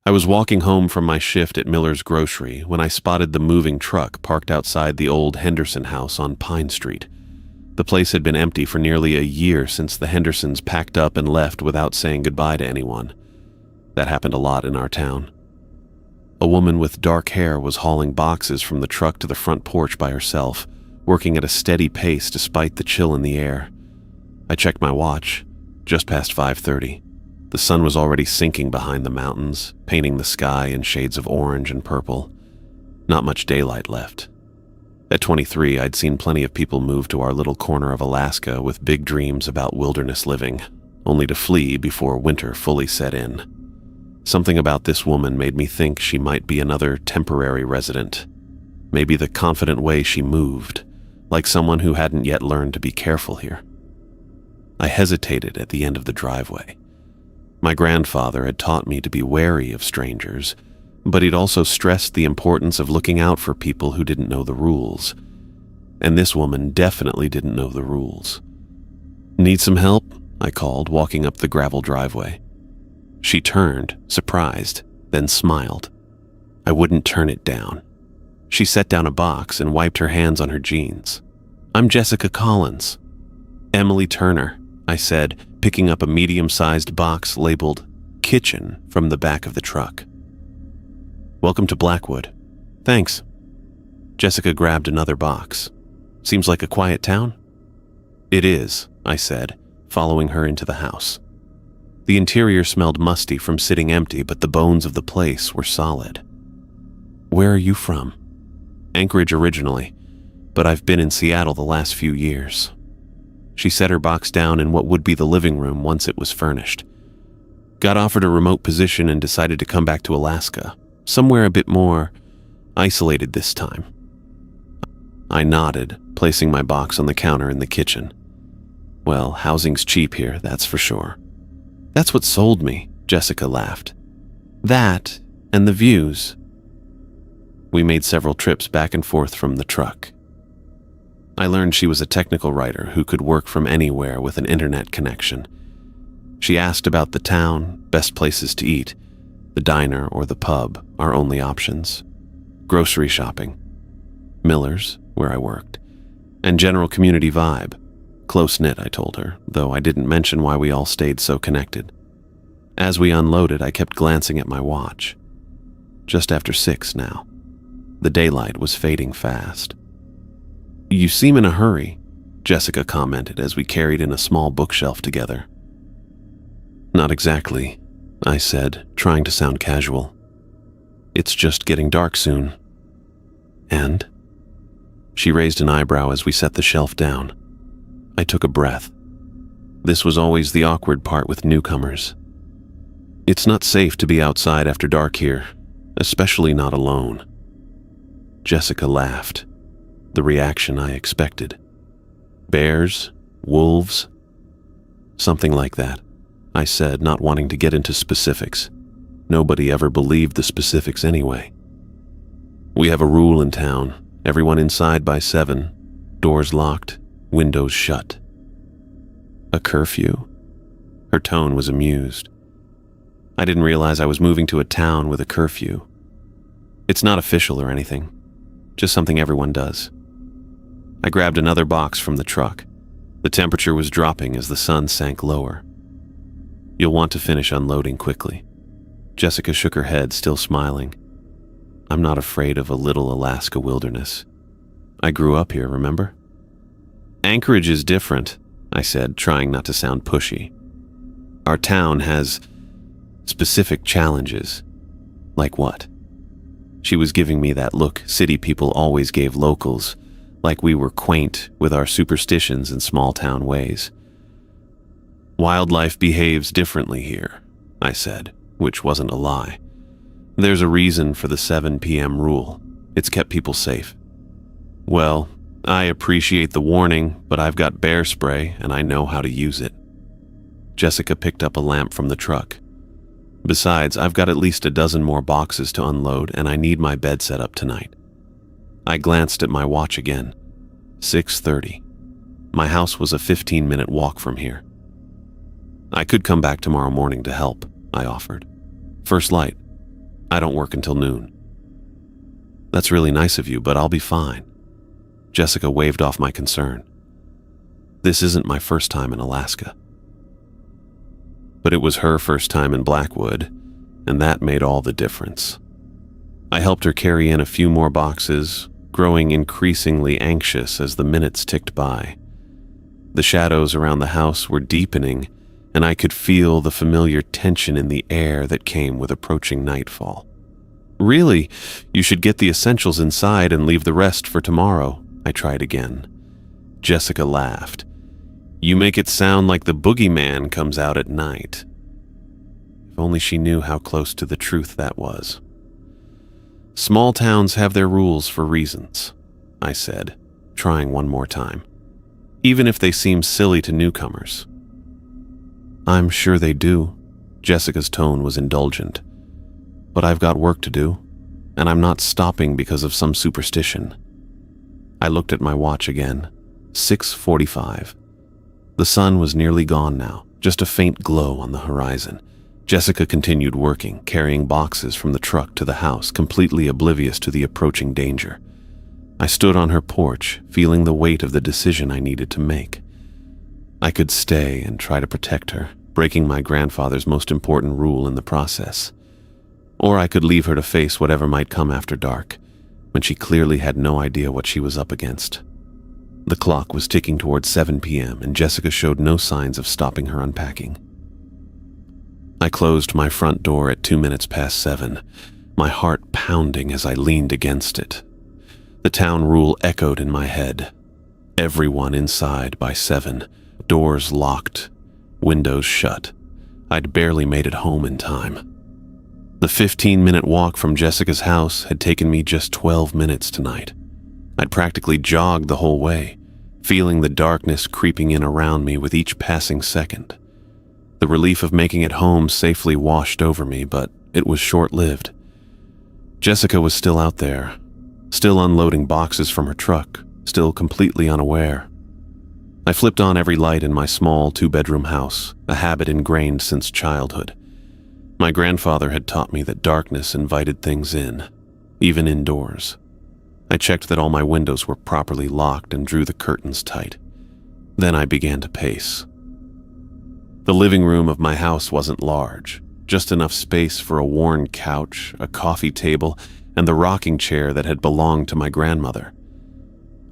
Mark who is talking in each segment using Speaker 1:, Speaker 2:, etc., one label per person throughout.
Speaker 1: I was walking home from my shift at Miller's Grocery when I spotted the moving truck parked outside the old Henderson house on Pine Street. The place had been empty for nearly a year since the Hendersons packed up and left without saying goodbye to anyone. That happened a lot in our town. A woman with dark hair was hauling boxes from the truck to the front porch by herself, working at a steady pace despite the chill in the air. I checked my watch, just past 5:30. The sun was already sinking behind the mountains, painting the sky in shades of orange and purple. Not much daylight left. At 23, I'd seen plenty of people move to our little corner of Alaska with big dreams about wilderness living, only to flee before winter fully set in. Something about this woman made me think she might be another temporary resident. Maybe the confident way she moved, like someone who hadn't yet learned to be careful here. I hesitated at the end of the driveway. My grandfather had taught me to be wary of strangers, but he'd also stressed the importance of looking out for people who didn't know the rules. And this woman definitely didn't know the rules. "Need some help?" I called, walking up the gravel driveway. She turned, surprised, then smiled. I wouldn't turn it down. She set down a box and wiped her hands on her jeans. "I'm Jessica Collins." "Emily Turner," I said, picking up a medium-sized box labeled "Kitchen" from the back of the truck. "Welcome to Blackwood." "Thanks." Jessica grabbed another box. "Seems like a quiet town?" "It is," I said, following her into the house. The interior smelled musty from sitting empty, but the bones of the place were solid. "Where are you from?" "Anchorage originally, but I've been in Seattle the last few years." She set her box down in what would be the living room once it was furnished. "Got offered a remote position and decided to come back to Alaska, somewhere a bit more isolated this time." I nodded, placing my box on the counter in the kitchen. "Well, housing's cheap here, that's for sure." "That's what sold me," Jessica laughed. "That and the views." We made several trips back and forth from the truck. I learned she was a technical writer who could work from anywhere with an internet connection. She asked about the town, best places to eat, the diner or the pub, our only options, grocery shopping, Miller's, where I worked, and general community vibe. Close-knit, I told her, though I didn't mention why we all stayed so connected. As we unloaded, I kept glancing at my watch. Just after 6 now. The daylight was fading fast. "You seem in a hurry," Jessica commented as we carried in a small bookshelf together. "Not exactly," I said, trying to sound casual. "It's just getting dark soon." "And?" She raised an eyebrow as we set the shelf down. I took a breath. This was always the awkward part with newcomers. "It's not safe to be outside after dark here, especially not alone." Jessica laughed, the reaction I expected. "Bears? Wolves?" "Something like that," I said, not wanting to get into specifics. Nobody ever believed the specifics anyway. "We have a rule in town. Everyone inside by 7, doors locked, windows shut." "A curfew?" Her tone was amused. I didn't realize I was moving to a town with a curfew. "It's not official or anything, just something everyone does." I grabbed another box from the truck. The temperature was dropping as the sun sank lower. "You'll want to finish unloading quickly." Jessica shook her head, still smiling. "I'm not afraid of a little Alaska wilderness. I grew up here, remember?" "Anchorage is different," I said, trying not to sound pushy. "Our town has specific challenges." "Like what?" She was giving me that look city people always gave locals, like we were quaint with our superstitions and small-town ways. "Wildlife behaves differently here," I said, which wasn't a lie. "There's a reason for the 7 p.m. rule. It's kept people safe." "Well, I appreciate the warning, but I've got bear spray and I know how to use it." Jessica picked up a lamp from the truck. "Besides, I've got at least a dozen more boxes to unload and I need my bed set up tonight." I glanced at my watch again. 6:30. My house was a 15-minute walk from here. "I could come back tomorrow morning to help," I offered. "First light." I don't work until noon. That's really nice of you, but I'll be fine. Jessica waved off my concern. This isn't my first time in Alaska. But it was her first time in Blackwood, and that made all the difference. I helped her carry in a few more boxes, growing increasingly anxious as the minutes ticked by. The shadows around the house were deepening, and I could feel the familiar tension in the air that came with approaching nightfall. Really, you should get the essentials inside and leave the rest for tomorrow, I tried again. Jessica laughed. You make it sound like the boogeyman comes out at night. If only she knew how close to the truth that was. Small towns have their rules for reasons, I said, trying one more time, even if they seem silly to newcomers. I'm sure they do. Jessica's tone was indulgent. But I've got work to do, and I'm not stopping because of some superstition. I looked at my watch again. 6:45. The sun was nearly gone now, just a faint glow on the horizon. Jessica continued working, carrying boxes from the truck to the house, completely oblivious to the approaching danger. I stood on her porch, feeling the weight of the decision I needed to make. I could stay and try to protect her, breaking my grandfather's most important rule in the process. Or I could leave her to face whatever might come after dark, when she clearly had no idea what she was up against. The clock was ticking towards 7 p.m., and Jessica showed no signs of stopping her unpacking. I closed my front door at 2 minutes past 7, my heart pounding as I leaned against it. The town rule echoed in my head. Everyone inside by 7, doors locked, windows shut. I'd barely made it home in time. The 15-minute walk from Jessica's house had taken me just 12 minutes tonight. I'd practically jogged the whole way, feeling the darkness creeping in around me with each passing second. The relief of making it home safely washed over me, but it was short-lived. Jessica was still out there, still unloading boxes from her truck, still completely unaware. I flipped on every light in my small 2-bedroom house, a habit ingrained since childhood. My grandfather had taught me that darkness invited things in, even indoors. I checked that all my windows were properly locked and drew the curtains tight. Then I began to pace. The living room of my house wasn't large, just enough space for a worn couch, a coffee table, and the rocking chair that had belonged to my grandmother.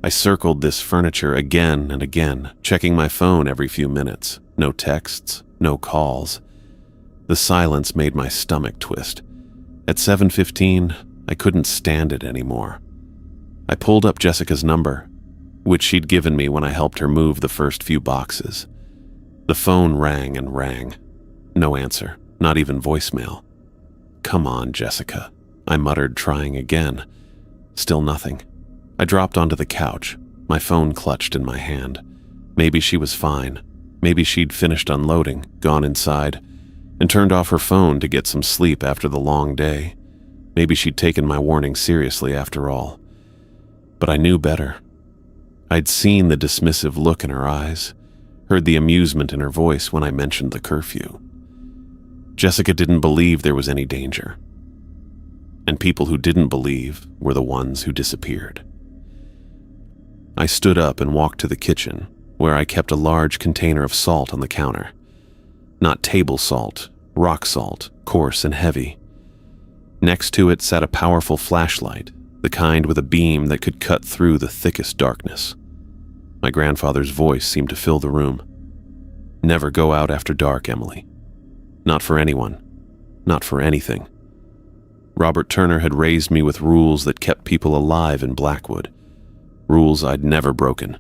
Speaker 1: I circled this furniture again and again, checking my phone every few minutes. No texts, no calls. The silence made my stomach twist. At 7:15, I couldn't stand it anymore. I pulled up Jessica's number, which she'd given me when I helped her move the first few boxes. The phone rang and rang. No answer, not even voicemail. Come on, Jessica, I muttered, trying again. Still nothing. I dropped onto the couch, my phone clutched in my hand. Maybe she was fine. Maybe she'd finished unloading, gone inside, and turned off her phone to get some sleep after the long day. Maybe she'd taken my warning seriously after all. But I knew better. I'd seen the dismissive look in her eyes, heard the amusement in her voice when I mentioned the curfew. Jessica didn't believe there was any danger. And people who didn't believe were the ones who disappeared. I stood up and walked to the kitchen, where I kept a large container of salt on the counter. Not table salt, rock salt, coarse and heavy. Next to it sat a powerful flashlight, the kind with a beam that could cut through the thickest darkness. My grandfather's voice seemed to fill the room. Never go out after dark, Emily. Not for anyone. Not for anything. Robert Turner had raised me with rules that kept people alive in Blackwood. Rules I'd never broken.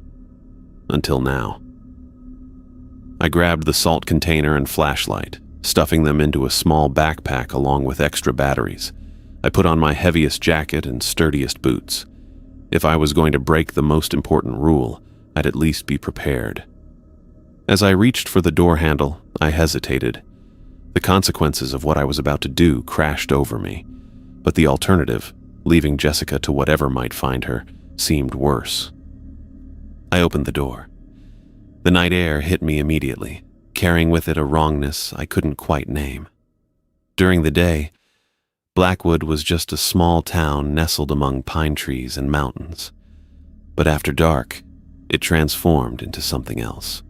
Speaker 1: Until now. I grabbed the salt container and flashlight, stuffing them into a small backpack along with extra batteries. I put on my heaviest jacket and sturdiest boots. If I was going to break the most important rule, I'd at least be prepared. As I reached for the door handle, I hesitated. The consequences of what I was about to do crashed over me, but the alternative, leaving Jessica to whatever might find her, seemed worse. I opened the door. The night air hit me immediately, carrying with it a wrongness I couldn't quite name. During the day, Blackwood was just a small town nestled among pine trees and mountains. But after dark, it transformed into something else.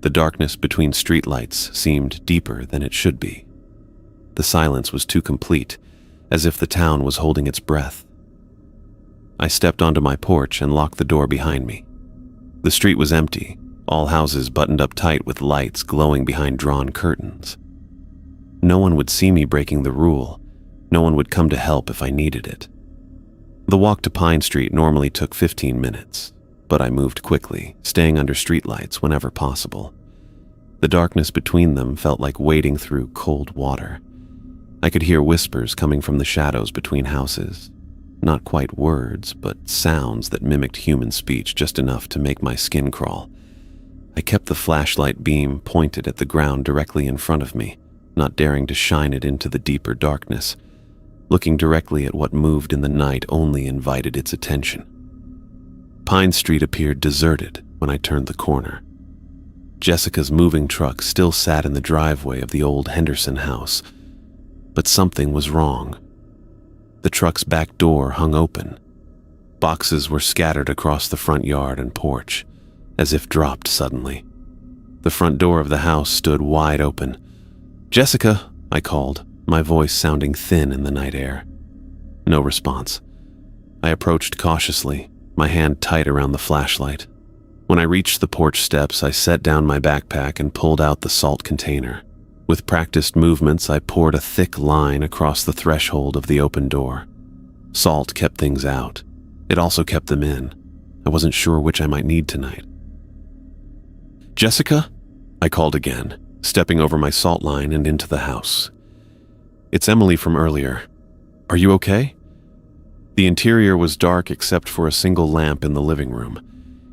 Speaker 1: The darkness between streetlights seemed deeper than it should be. The silence was too complete, as if the town was holding its breath. I stepped onto my porch and locked the door behind me. The street was empty, all houses buttoned up tight with lights glowing behind drawn curtains. No one would see me breaking the rule. No one would come to help if I needed it. The walk to Pine Street normally took 15 minutes, but I moved quickly, staying under streetlights whenever possible. The darkness between them felt like wading through cold water. I could hear whispers coming from the shadows between houses. Not quite words, but sounds that mimicked human speech just enough to make my skin crawl. I kept the flashlight beam pointed at the ground directly in front of me, not daring to shine it into the deeper darkness. Looking directly at what moved in the night only invited its attention. Pine Street appeared deserted when I turned the corner. Jessica's moving truck still sat in the driveway of the old Henderson house, but something was wrong. The truck's back door hung open. Boxes were scattered across the front yard and porch, as if dropped suddenly. The front door of the house stood wide open. "Jessica," I called, my voice sounding thin in the night air. No response. I approached cautiously, my hand tight around the flashlight. When I reached the porch steps, I set down my backpack and pulled out the salt container. With practiced movements, I poured a thick line across the threshold of the open door. Salt kept things out. It also kept them in. I wasn't sure which I might need tonight. "Jessica?" I called again, stepping over my salt line and into the house. "It's Emily from earlier. Are you okay?" The interior was dark except for a single lamp in the living room,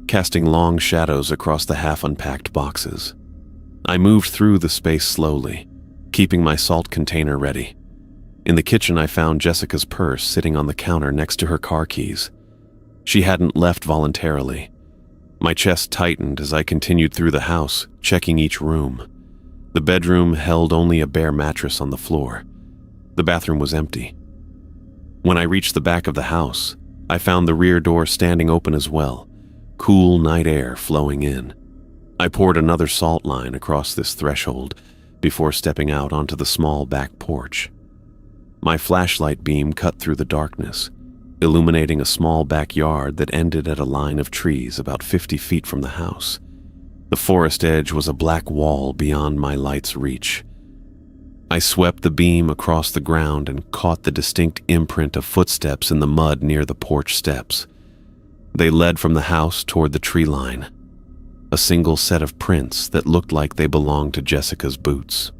Speaker 1: casting long shadows across the half-unpacked boxes. I moved through the space slowly, keeping my salt container ready. In the kitchen, I found Jessica's purse sitting on the counter next to her car keys. She hadn't left voluntarily. My chest tightened as I continued through the house, checking each room. The bedroom held only a bare mattress on the floor. The bathroom was empty. When I reached the back of the house, I found the rear door standing open as well, cool night air flowing in. I poured another salt line across this threshold before stepping out onto the small back porch. My flashlight beam cut through the darkness, illuminating a small backyard that ended at a line of trees about 50 feet from the house. The forest edge was a black wall beyond my light's reach. I swept the beam across the ground and caught the distinct imprint of footsteps in the mud near the porch steps. They led from the house toward the tree line. A single set of prints that looked like they belonged to Jessica's boots.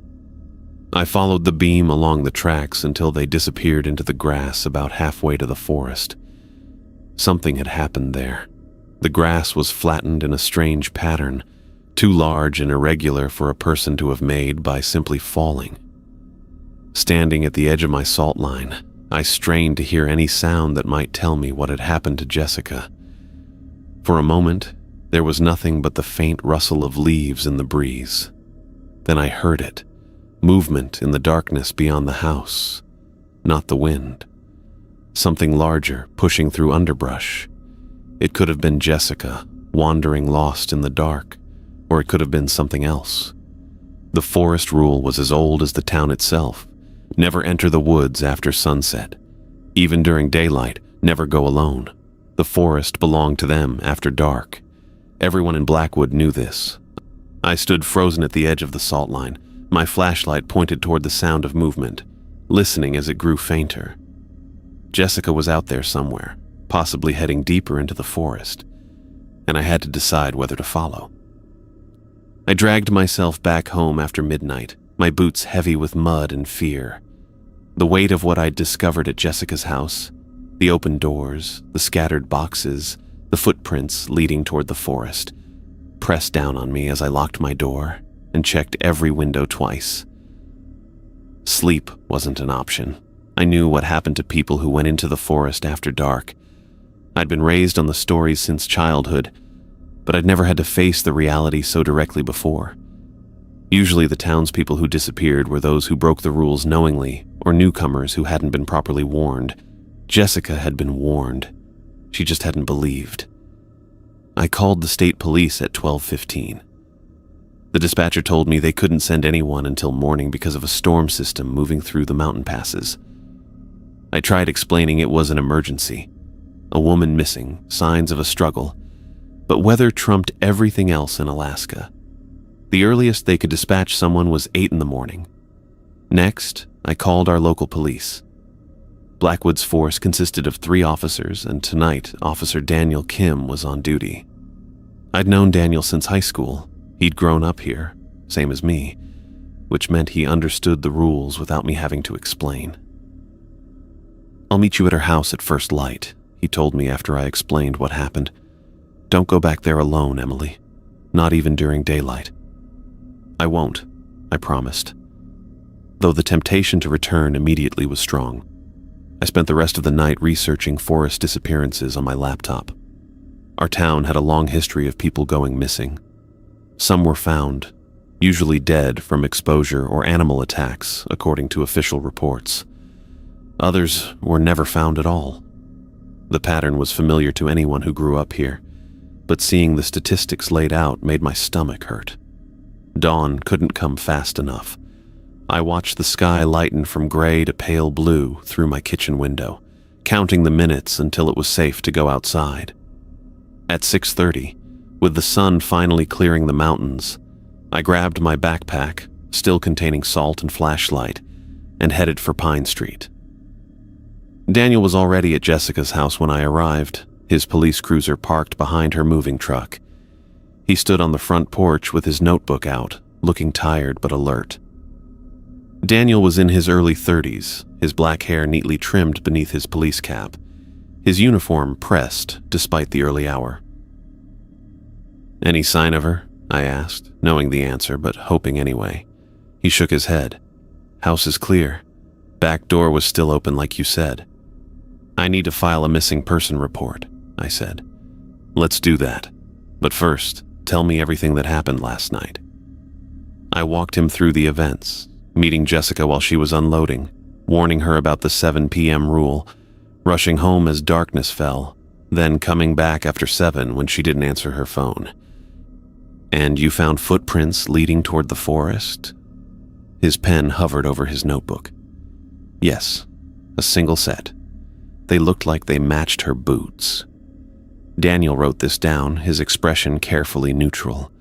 Speaker 1: I followed the beam along the tracks until they disappeared into the grass about halfway to the forest. Something had happened there. The grass was flattened in a strange pattern, too large and irregular for a person to have made by simply falling. Standing at the edge of my salt line, I strained to hear any sound that might tell me what had happened to Jessica. For a moment, there was nothing but the faint rustle of leaves in the breeze. Then I heard it, movement in the darkness beyond the house, not the wind. Something larger pushing through underbrush. It could have been Jessica, wandering lost in the dark, or it could have been something else. The forest rule was as old as the town itself. Never enter the woods after sunset. Even during daylight, never go alone. The forest belonged to them after dark. Everyone in Blackwood knew this. I stood frozen at the edge of the salt line, my flashlight pointed toward the sound of movement, listening as it grew fainter. Jessica was out there somewhere, possibly heading deeper into the forest, and I had to decide whether to follow. I dragged myself back home after midnight, my boots heavy with mud and fear. The weight of what I'd discovered at Jessica's house, the open doors, the scattered boxes, the footprints leading toward the forest, pressed down on me as I locked my door and checked every window twice. Sleep wasn't an option. I knew what happened to people who went into the forest after dark. I'd been raised on the stories since childhood, but I'd never had to face the reality so directly before. Usually the townspeople who disappeared were those who broke the rules knowingly or newcomers who hadn't been properly warned. Jessica had been warned. She just hadn't believed. I called the state police at 12:15. The dispatcher told me they couldn't send anyone until morning because of a storm system moving through the mountain passes. I tried explaining it was an emergency. A woman missing, signs of a struggle, but weather trumped everything else in Alaska. The earliest they could dispatch someone was 8 in the morning. Next, I called our local police. Blackwood's force consisted of 3 officers, and tonight, Officer Daniel Kim was on duty. I'd known Daniel since high school. He'd grown up here, same as me, which meant he understood the rules without me having to explain. "I'll meet you at her house at first light," he told me after I explained what happened. "Don't go back there alone, Emily. Not even during daylight." "I won't," I promised, though the temptation to return immediately was strong. I spent the rest of the night researching forest disappearances on my laptop. Our town had a long history of people going missing. Some were found, usually dead from exposure or animal attacks, according to official reports. Others were never found at all. The pattern was familiar to anyone who grew up here, but seeing the statistics laid out made my stomach hurt. Dawn couldn't come fast enough. I watched the sky lighten from gray to pale blue through my kitchen window, counting the minutes until it was safe to go outside. At 6:30, with the sun finally clearing the mountains, I grabbed my backpack, still containing salt and flashlight, and headed for Pine Street. Daniel was already at Jessica's house when I arrived, his police cruiser parked behind her moving truck. He stood on the front porch with his notebook out, looking tired but alert. Daniel was in his early 30s, his black hair neatly trimmed beneath his police cap, his uniform pressed despite the early hour. "Any sign of her?" I asked, knowing the answer but hoping anyway. He shook his head. "House is clear. Back door was still open like you said." "I need to file a missing person report," I said. "Let's do that. But first, tell me everything that happened last night." I walked him through the events, meeting Jessica while she was unloading, warning her about the 7 p.m. rule, rushing home as darkness fell, then coming back after 7 when she didn't answer her phone. "And you found footprints leading toward the forest?" His pen hovered over his notebook. "Yes, a single set. They looked like they matched her boots." Daniel wrote this down, his expression carefully neutral.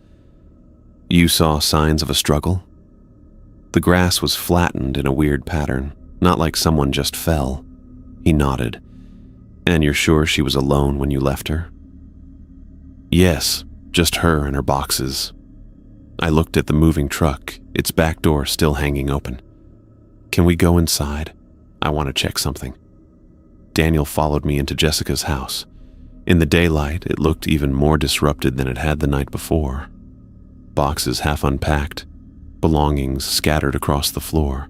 Speaker 1: "You saw signs of a struggle?" "The grass was flattened in a weird pattern, not like someone just fell." He nodded. "And you're sure she was alone when you left her?" "Yes, just her and her boxes." I looked at the moving truck, its back door still hanging open. "Can we go inside? I want to check something." Daniel followed me into Jessica's house. In the daylight, it looked even more disrupted than it had the night before. Boxes half unpacked, belongings scattered across the floor.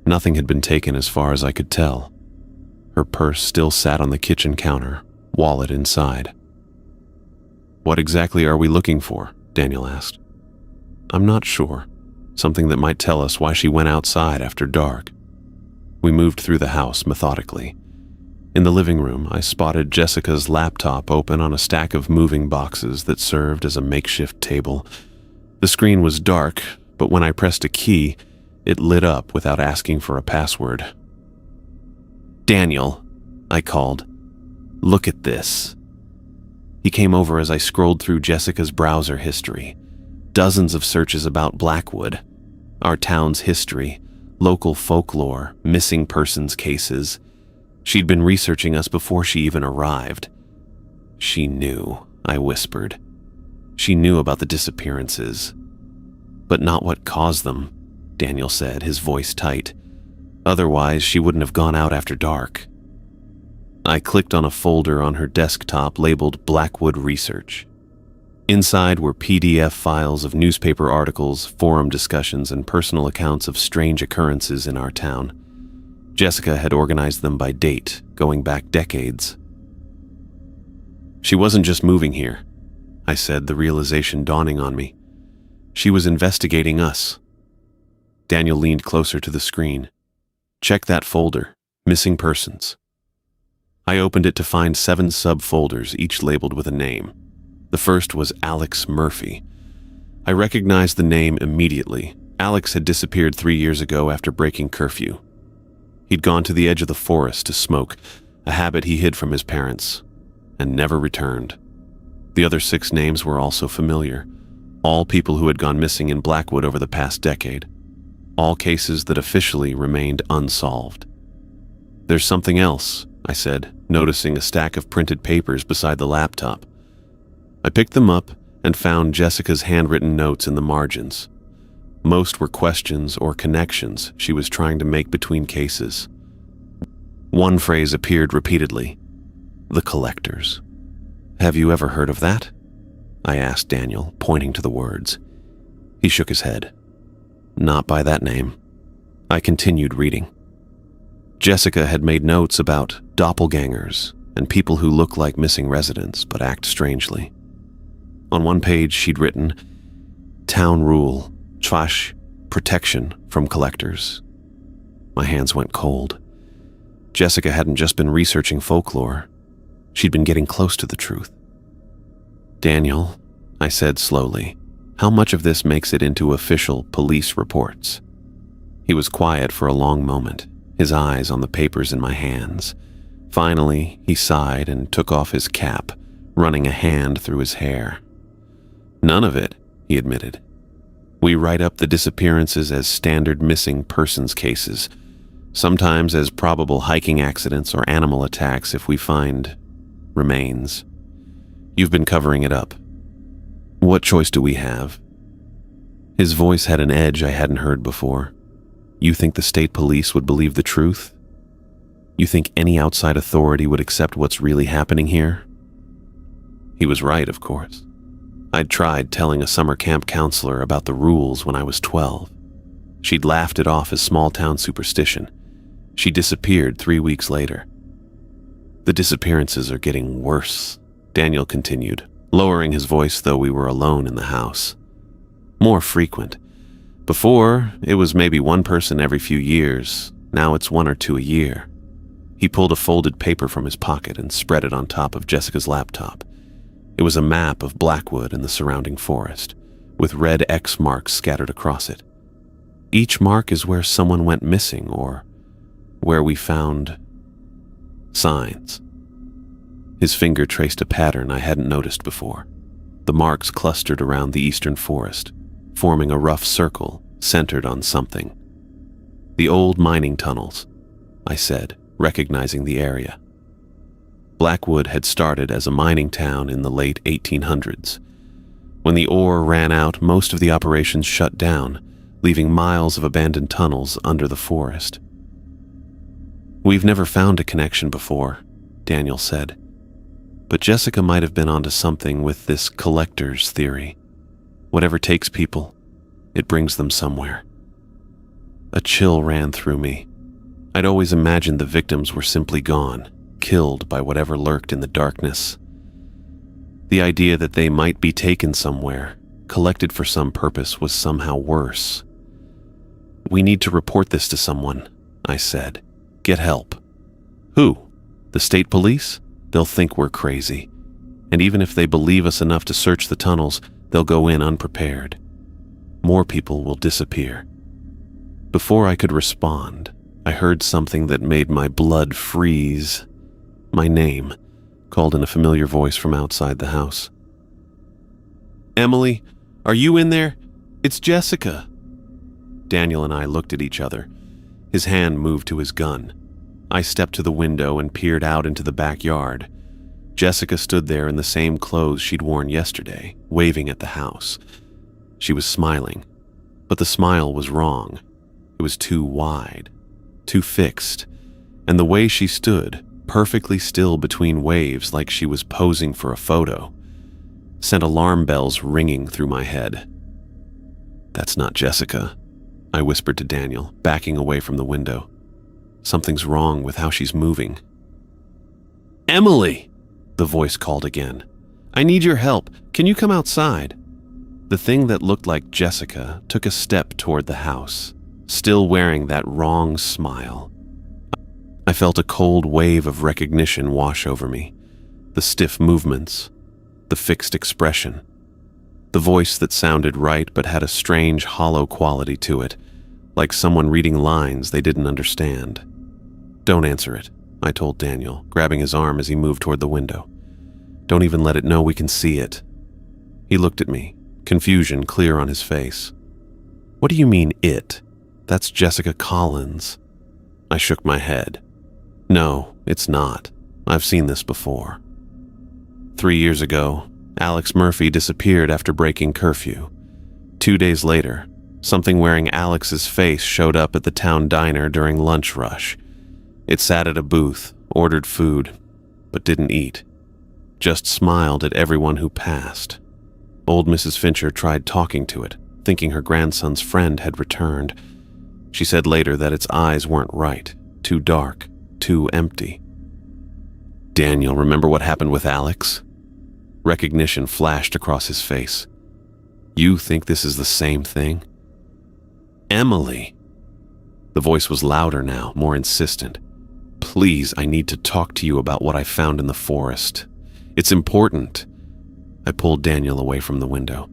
Speaker 1: Nothing had been taken as far as I could tell. Her purse still sat on the kitchen counter, wallet inside. "What exactly are we looking for?" Daniel asked. "I'm not sure. Something that might tell us why she went outside after dark." We moved through the house methodically. In the living room, I spotted Jessica's laptop open on a stack of moving boxes that served as a makeshift table. The screen was dark, but when I pressed a key, it lit up without asking for a password. "Daniel," I called, "look at this." He came over as I scrolled through Jessica's browser history. Dozens of searches about Blackwood, our town's history, local folklore, missing persons cases. She'd been researching us before she even arrived. "She knew," I whispered. "She knew about the disappearances." "But not what caused them," Daniel said, his voice tight. "Otherwise, she wouldn't have gone out after dark." I clicked on a folder on her desktop labeled Blackwood Research. Inside were PDF files of newspaper articles, forum discussions, and personal accounts of strange occurrences in our town. Jessica had organized them by date, going back decades. "She wasn't just moving here," I said, the realization dawning on me. She was investigating us. Daniel leaned closer to the screen. Check that folder, missing persons. I opened it to find 7 subfolders, each labeled with a name. The first was Alex Murphy. I recognized the name immediately. Alex had disappeared 3 years ago after breaking curfew. He'd gone to the edge of the forest to smoke, a habit he hid from his parents, and never returned. The other 6 names were also familiar, all people who had gone missing in Blackwood over the past decade, all cases that officially remained unsolved. There's something else, I said, noticing a stack of printed papers beside the laptop. I picked them up and found Jessica's handwritten notes in the margins. Most were questions or connections she was trying to make between cases. One phrase appeared repeatedly: the collectors. Have you ever heard of that? I asked Daniel, pointing to the words. He shook his head. Not by that name. I continued reading. Jessica had made notes about doppelgangers and people who look like missing residents but act strangely. On one page she'd written, "Town rule, trash, protection from collectors." My hands went cold. Jessica hadn't just been researching folklore. She'd been getting close to the truth. Daniel, I said slowly, how much of this makes it into official police reports? He was quiet for a long moment, his eyes on the papers in my hands. Finally, he sighed and took off his cap, running a hand through his hair. None of it, he admitted. We write up the disappearances as standard missing persons cases, sometimes as probable hiking accidents or animal attacks if we find remains. You've been covering it up. What choice do we have? His voice had an edge I hadn't heard before. You think the state police would believe the truth? You think any outside authority would accept what's really happening here? He was right, of course. I'd tried telling a summer camp counselor about the rules when I was 12. She'd laughed it off as small-town superstition. She disappeared 3 weeks later. The disappearances are getting worse, Daniel continued, lowering his voice though we were alone in the house. More frequent. Before, it was maybe one person every few years. Now it's 1 or 2 a year. He pulled a folded paper from his pocket and spread it on top of Jessica's laptop. It was a map of Blackwood and the surrounding forest, with red X marks scattered across it. Each mark is where someone went missing or where we found signs. His finger traced a pattern I hadn't noticed before. The marks clustered around the eastern forest, forming a rough circle centered on something. The old mining tunnels, I said, recognizing the area. Blackwood had started as a mining town in the late 1800s. When the ore ran out, most of the operations shut down, leaving miles of abandoned tunnels under the forest. We've never found a connection before, Daniel said. But Jessica might have been onto something with this collector's theory. Whatever takes people, it brings them somewhere. A chill ran through me. I'd always imagined the victims were simply gone, killed by whatever lurked in the darkness. The idea that they might be taken somewhere, collected for some purpose, was somehow worse. We need to report this to someone, I said. Get help. Who? The state police? They'll think we're crazy. And even if they believe us enough to search the tunnels, they'll go in unprepared. More people will disappear. Before I could respond, I heard something that made my blood freeze. My name, called in a familiar voice from outside the house. Emily, are you in there? It's Jessica. Daniel and I looked at each other. His hand moved to his gun. I stepped to the window and peered out into the backyard. Jessica stood there in the same clothes she'd worn yesterday, waving at the house. She was smiling, but the smile was wrong. It was too wide, too fixed, and the way she stood, perfectly still between waves like she was posing for a photo, sent alarm bells ringing through my head. That's not Jessica, I whispered to Daniel, backing away from the window. Something's wrong with how she's moving. Emily, the voice called again. I need your help. Can you come outside? The thing that looked like Jessica took a step toward the house, still wearing that wrong smile. I felt a cold wave of recognition wash over me. The stiff movements, the fixed expression, the voice that sounded right but had a strange, hollow quality to it, like someone reading lines they didn't understand. "Don't answer it," I told Daniel, grabbing his arm as he moved toward the window. "Don't even let it know we can see it." He looked at me, confusion clear on his face. "What do you mean, it? That's Jessica Collins." I shook my head. "No, it's not. I've seen this before." 3 years ago, Alex Murphy disappeared after breaking curfew. 2 days later, something wearing Alex's face showed up at the town diner during lunch rush. It sat at a booth, ordered food, but didn't eat. Just smiled at everyone who passed. Old Mrs. Fincher tried talking to it, thinking her grandson's friend had returned. She said later that its eyes weren't right, too dark, too empty. "Daniel, remember what happened with Alex?" Recognition flashed across his face. "You think this is the same thing?" "Emily!" The voice was louder now, more insistent. "Please, I need to talk to you about what I found in the forest. It's important." I pulled Daniel away from the window.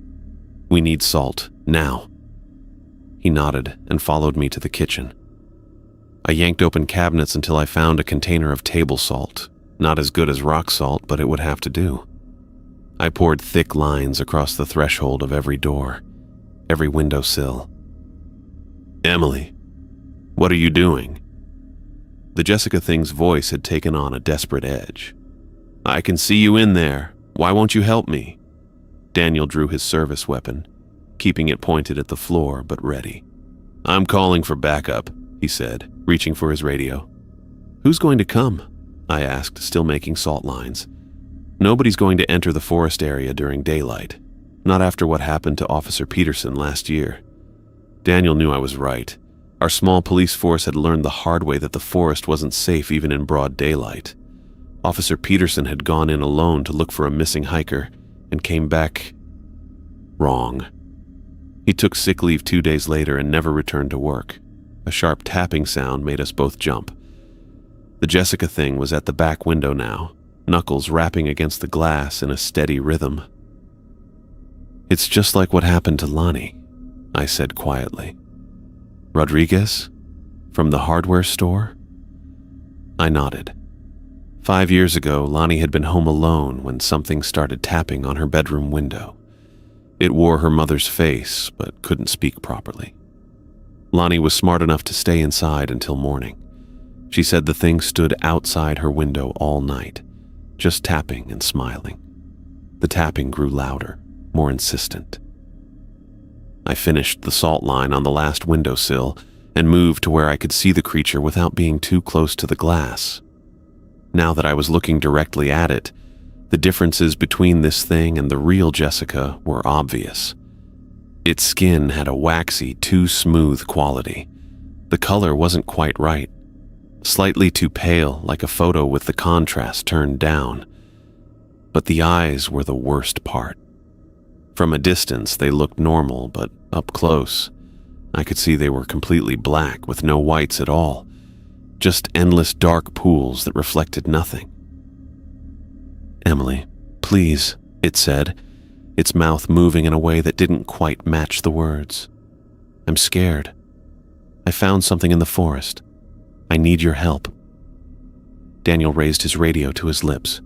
Speaker 1: "We need salt, now." He nodded and followed me to the kitchen. I yanked open cabinets until I found a container of table salt. Not as good as rock salt, but it would have to do. I poured thick lines across the threshold of every door, every windowsill. "Emily, what are you doing?" The Jessica thing's voice had taken on a desperate edge. "I can see you in there. Why won't you help me?" Daniel drew his service weapon, keeping it pointed at the floor but ready. "I'm calling for backup," he said, reaching for his radio. "Who's going to come?" I asked, still making salt lines. "Nobody's going to enter the forest area during daylight. Not after what happened to Officer Peterson last year." Daniel knew I was right. Our small police force had learned the hard way that the forest wasn't safe even in broad daylight. Officer Peterson had gone in alone to look for a missing hiker and came back wrong. He took sick leave 2 days later and never returned to work. A sharp tapping sound made us both jump. The Jessica thing was at the back window now, knuckles rapping against the glass in a steady rhythm. "It's just like what happened to Lonnie," I said quietly. "Rodriguez? From the hardware store?" I nodded. 5 years ago, Lonnie had been home alone when something started tapping on her bedroom window. It wore her mother's face, but couldn't speak properly. Lonnie was smart enough to stay inside until morning. She said the thing stood outside her window all night, just tapping and smiling. The tapping grew louder, more insistent. I finished the salt line on the last windowsill and moved to where I could see the creature without being too close to the glass. Now that I was looking directly at it, the differences between this thing and the real Jessica were obvious. Its skin had a waxy, too smooth quality. The color wasn't quite right. Slightly too pale, like a photo with the contrast turned down. But the eyes were the worst part. From a distance, they looked normal, but up close, I could see they were completely black with no whites at all. Just endless dark pools that reflected nothing. "Emily, please," it said, its mouth moving in a way that didn't quite match the words. "I'm scared. I found something in the forest. I need your help." Daniel raised his radio to his lips.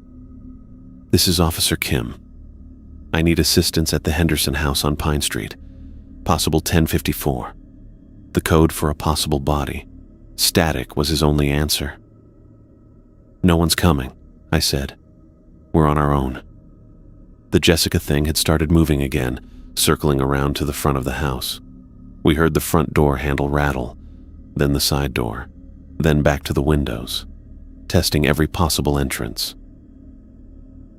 Speaker 1: "This is Officer Kim. I need assistance at the Henderson house on Pine Street. Possible 1054. The code for a possible body. Static was his only answer." "No one's coming," I said. "We're on our own." The Jessica thing had started moving again, circling around to the front of the house. We heard the front door handle rattle, then the side door, then back to the windows, testing every possible entrance.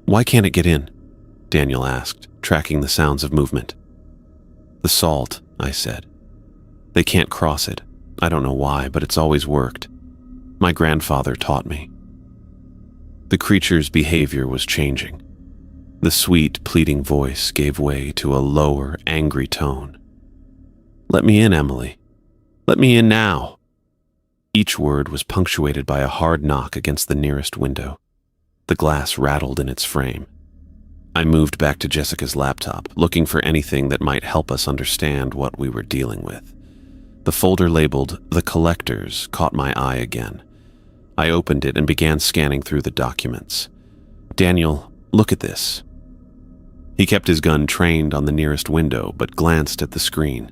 Speaker 1: "Why can't it get in?" Daniel asked, tracking the sounds of movement. "The salt," I said. "They can't cross it. I don't know why, but it's always worked. My grandfather taught me." The creature's behavior was changing. The sweet, pleading voice gave way to a lower, angry tone. "Let me in, Emily. Let me in now." Each word was punctuated by a hard knock against the nearest window. The glass rattled in its frame. I moved back to Jessica's laptop, looking for anything that might help us understand what we were dealing with. The folder labeled "The Collectors" caught my eye again. I opened it and began scanning through the documents. "Daniel, look at this." He kept his gun trained on the nearest window, but glanced at the screen.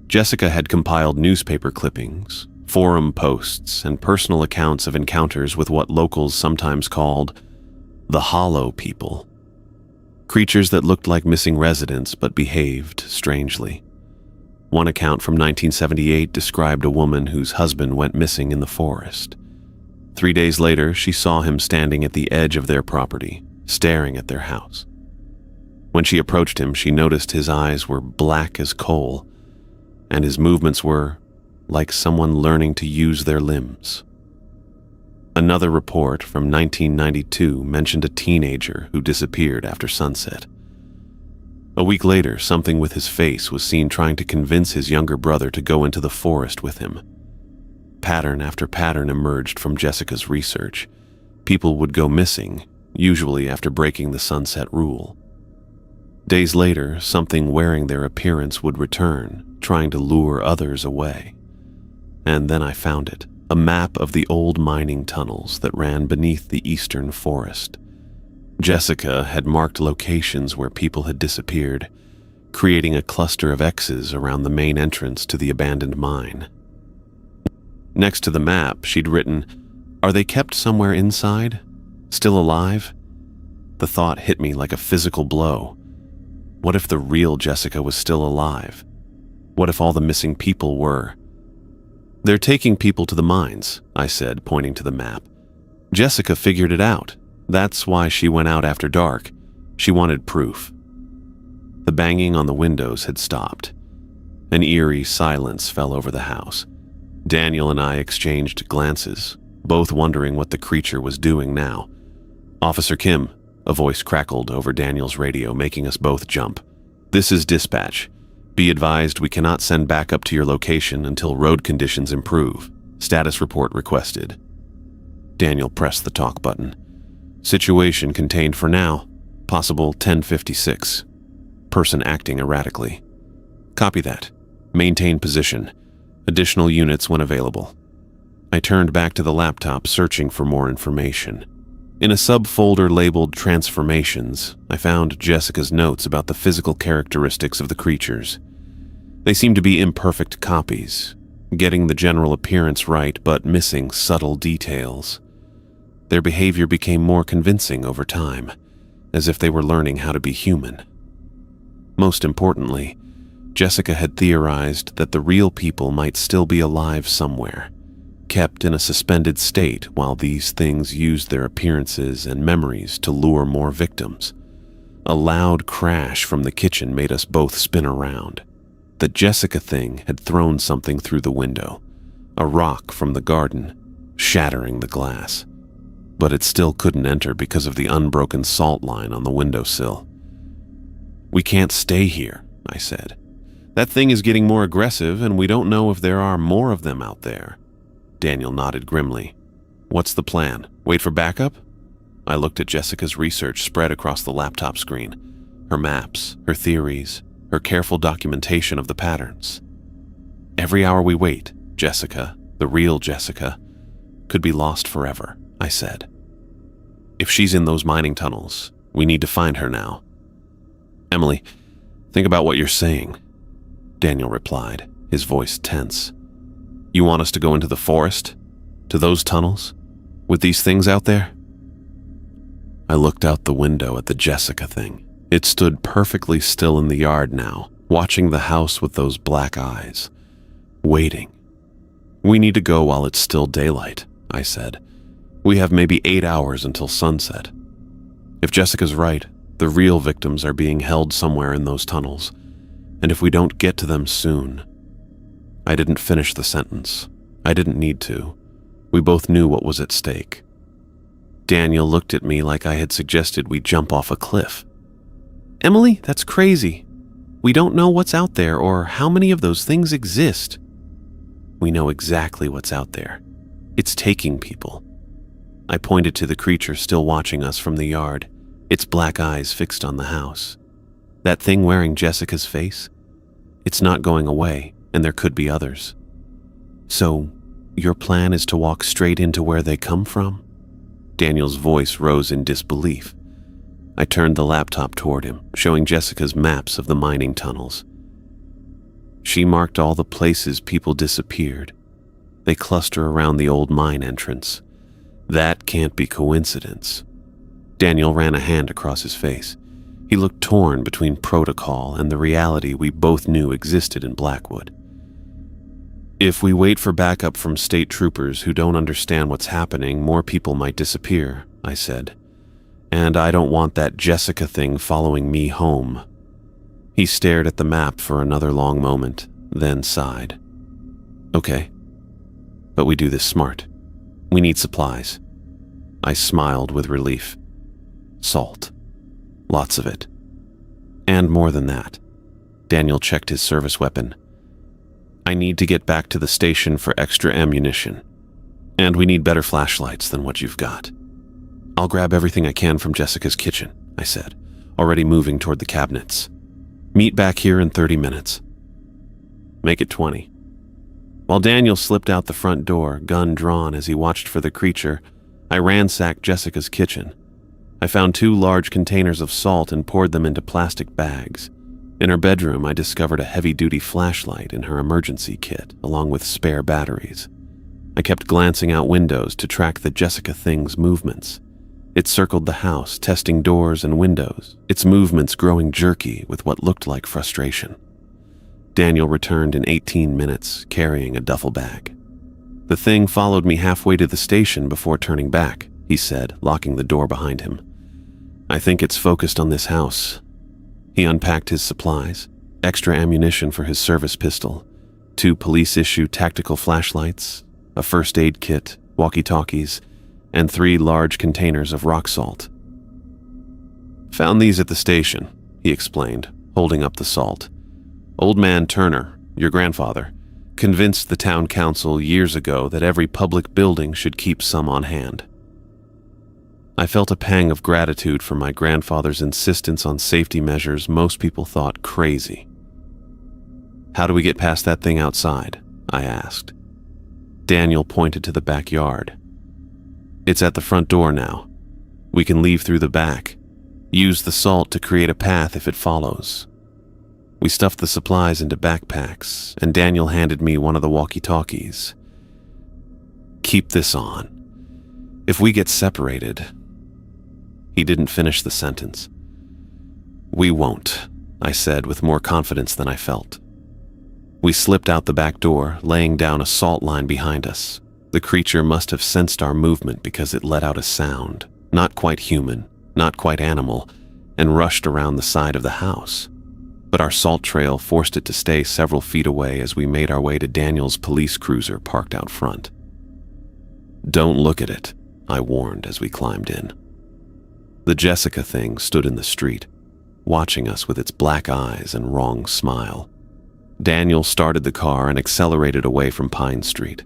Speaker 1: Jessica had compiled newspaper clippings, forum posts, and personal accounts of encounters with what locals sometimes called the Hollow People. Creatures that looked like missing residents but behaved strangely. One account from 1978 described a woman whose husband went missing in the forest. 3 days later, she saw him standing at the edge of their property, staring at their house. When she approached him, she noticed his eyes were black as coal, and his movements were like someone learning to use their limbs. Another report from 1992 mentioned a teenager who disappeared after sunset. A week later, something with his face was seen trying to convince his younger brother to go into the forest with him. Pattern after pattern emerged from Jessica's research. People would go missing, usually after breaking the sunset rule. Days later, something wearing their appearance would return, trying to lure others away. And then I found it, a map of the old mining tunnels that ran beneath the eastern forest. Jessica had marked locations where people had disappeared, creating a cluster of X's around the main entrance to the abandoned mine. Next to the map, she'd written, "Are they kept somewhere inside? Still alive?" The thought hit me like a physical blow. What if the real Jessica was still alive? What if all the missing people were? "They're taking people to the mines," I said, pointing to the map. "Jessica figured it out. That's why she went out after dark. She wanted proof." The banging on the windows had stopped. An eerie silence fell over the house. Daniel and I exchanged glances, both wondering what the creature was doing now. "Officer Kim," a voice crackled over Daniel's radio, making us both jump. "This is dispatch. Be advised we cannot send backup to your location until road conditions improve. Status report requested." Daniel pressed the talk button. "Situation contained for now. Possible 1056. Person acting erratically. Copy that. Maintain position. Additional units when available." I turned back to the laptop, searching for more information. In a subfolder labeled Transformations, I found Jessica's notes about the physical characteristics of the creatures. They seemed to be imperfect copies, getting the general appearance right but missing subtle details. Their behavior became more convincing over time, as if they were learning how to be human. Most importantly, Jessica had theorized that the real people might still be alive somewhere, kept in a suspended state while these things used their appearances and memories to lure more victims. A loud crash from the kitchen made us both spin around. The Jessica thing had thrown something through the window, a rock from the garden, shattering the glass. But it still couldn't enter because of the unbroken salt line on the windowsill. "We can't stay here," I said. "That thing is getting more aggressive, and we don't know if there are more of them out there." Daniel nodded grimly. "What's the plan? Wait for backup?" I looked at Jessica's research spread across the laptop screen. Her maps, her theories, her careful documentation of the patterns. "Every hour we wait, Jessica, the real Jessica, could be lost forever," I said. "If she's in those mining tunnels, we need to find her now." "Emily, think about what you're saying," Daniel replied, his voice tense. "You want us to go into the forest? To those tunnels? With these things out there?" I looked out the window at the Jessica thing. It stood perfectly still in the yard now, watching the house with those black eyes, waiting. "We need to go while it's still daylight," I said. "We have maybe 8 hours until sunset. If Jessica's right, the real victims are being held somewhere in those tunnels, and if we don't get to them soon..." I didn't finish the sentence. I didn't need to. We both knew what was at stake. Daniel looked at me like I had suggested we jump off a cliff. Emily, that's crazy. We don't know what's out there or how many of those things exist. We know exactly what's out there. It's taking people. I pointed to the creature still watching us from the yard, its black eyes fixed on the house. That thing wearing Jessica's face? It's not going away, and there could be others. So, your plan is to walk straight into where they come from? Daniel's voice rose in disbelief. I turned the laptop toward him, showing Jessica's maps of the mining tunnels. She marked all the places people disappeared. They cluster around the old mine entrance. That can't be coincidence. Daniel ran a hand across his face. He looked torn between protocol and the reality we both knew existed in Blackwood. If we wait for backup from state troopers who don't understand what's happening, more people might disappear, I said. And I don't want that Jessica thing following me home. He stared at the map for another long moment, then sighed. Okay, but we do this smart. We need supplies. I smiled with relief. Salt. Lots of it. And more than that. Daniel checked his service weapon. I need to get back to the station for extra ammunition. And we need better flashlights than what you've got. I'll grab everything I can from Jessica's kitchen, I said, already moving toward the cabinets. Meet back here in 30 minutes. Make it 20. While Daniel slipped out the front door, gun drawn as he watched for the creature, I ransacked Jessica's kitchen. I found 2 large containers of salt and poured them into plastic bags. In her bedroom, I discovered a heavy-duty flashlight in her emergency kit, along with spare batteries. I kept glancing out windows to track the Jessica thing's movements. It circled the house, testing doors and windows, its movements growing jerky with what looked like frustration. Daniel returned in 18 minutes, carrying a duffel bag. The thing followed me halfway to the station before turning back, he said, locking the door behind him. I think it's focused on this house. He unpacked his supplies, extra ammunition for his service pistol, 2 police-issue tactical flashlights, a first aid kit, walkie-talkies, and 3 large containers of rock salt. Found these at the station, he explained, holding up the salt. Old man Turner, your grandfather, convinced the town council years ago that every public building should keep some on hand. I felt a pang of gratitude for my grandfather's insistence on safety measures most people thought crazy. How do we get past that thing outside? I asked. Daniel pointed to the backyard. It's at the front door now. We can leave through the back. Use the salt to create a path if it follows. We stuffed the supplies into backpacks, and Daniel handed me one of the walkie-talkies. Keep this on. If we get separated... He didn't finish the sentence. We won't, I said with more confidence than I felt. We slipped out the back door, laying down a salt line behind us. The creature must have sensed our movement because it let out a sound, not quite human, not quite animal, and rushed around the side of the house. But our salt trail forced it to stay several feet away as we made our way to Daniel's police cruiser parked out front. Don't look at it, I warned as we climbed in. The Jessica thing stood in the street, watching us with its black eyes and wrong smile. Daniel started the car and accelerated away from Pine Street.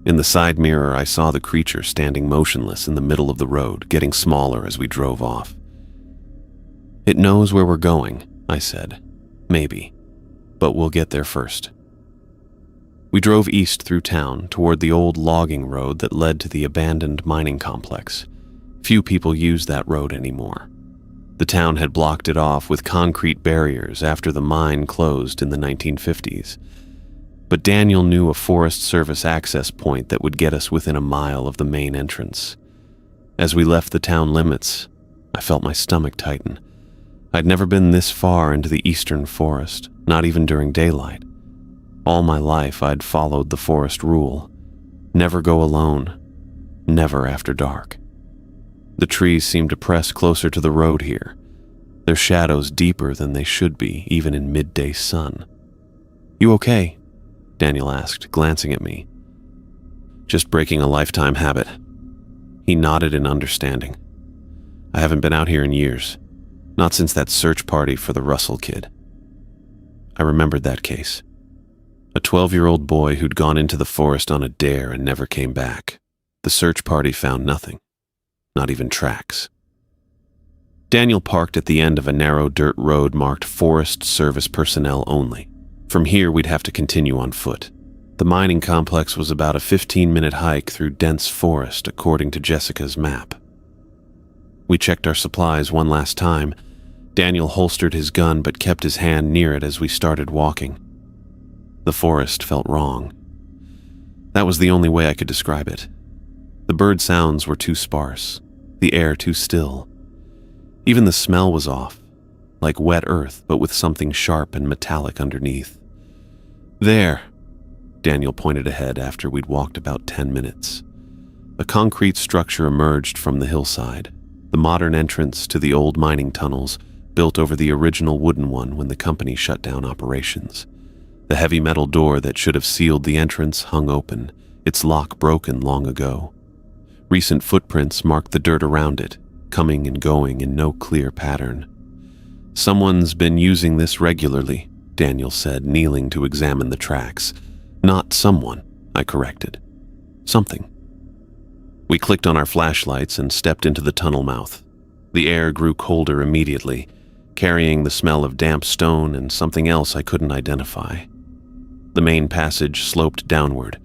Speaker 1: In the side mirror, I saw the creature standing motionless in the middle of the road, getting smaller as we drove off. It knows where we're going, I said. Maybe. But we'll get there first. We drove east through town toward the old logging road that led to the abandoned mining complex. Few people use that road anymore. The town had blocked it off with concrete barriers after the mine closed in the 1950s. But Daniel knew a Forest Service access point that would get us within a mile of the main entrance. As we left the town limits, I felt my stomach tighten. I'd never been this far into the eastern forest, not even during daylight. All my life I'd followed the forest rule. Never go alone, never after dark. The trees seemed to press closer to the road here, their shadows deeper than they should be, even in midday sun. You okay? Daniel asked, glancing at me. Just breaking a lifetime habit. He nodded in understanding. I haven't been out here in years. Not since that search party for the Russell kid. I remembered that case. A 12-year-old boy who'd gone into the forest on a dare and never came back. The search party found nothing. Not even tracks. Daniel parked at the end of a narrow dirt road marked Forest Service personnel only. From here, we'd have to continue on foot. The mining complex was about a 15-minute hike through dense forest, according to Jessica's map. We checked our supplies one last time. Daniel holstered his gun but kept his hand near it as we started walking. The forest felt wrong. That was the only way I could describe it. The bird sounds were too sparse, the air too still. Even the smell was off, like wet earth but with something sharp and metallic underneath. There, Daniel pointed ahead after we'd walked about 10 minutes. A concrete structure emerged from the hillside, the modern entrance to the old mining tunnels built over the original wooden one when the company shut down operations. The heavy metal door that should have sealed the entrance hung open, its lock broken long ago. Recent footprints marked the dirt around it, coming and going in no clear pattern. Someone's been using this regularly, Daniel said, kneeling to examine the tracks. Not someone, I corrected. Something. We clicked on our flashlights and stepped into the tunnel mouth. The air grew colder immediately, carrying the smell of damp stone and something else I couldn't identify. The main passage sloped downward,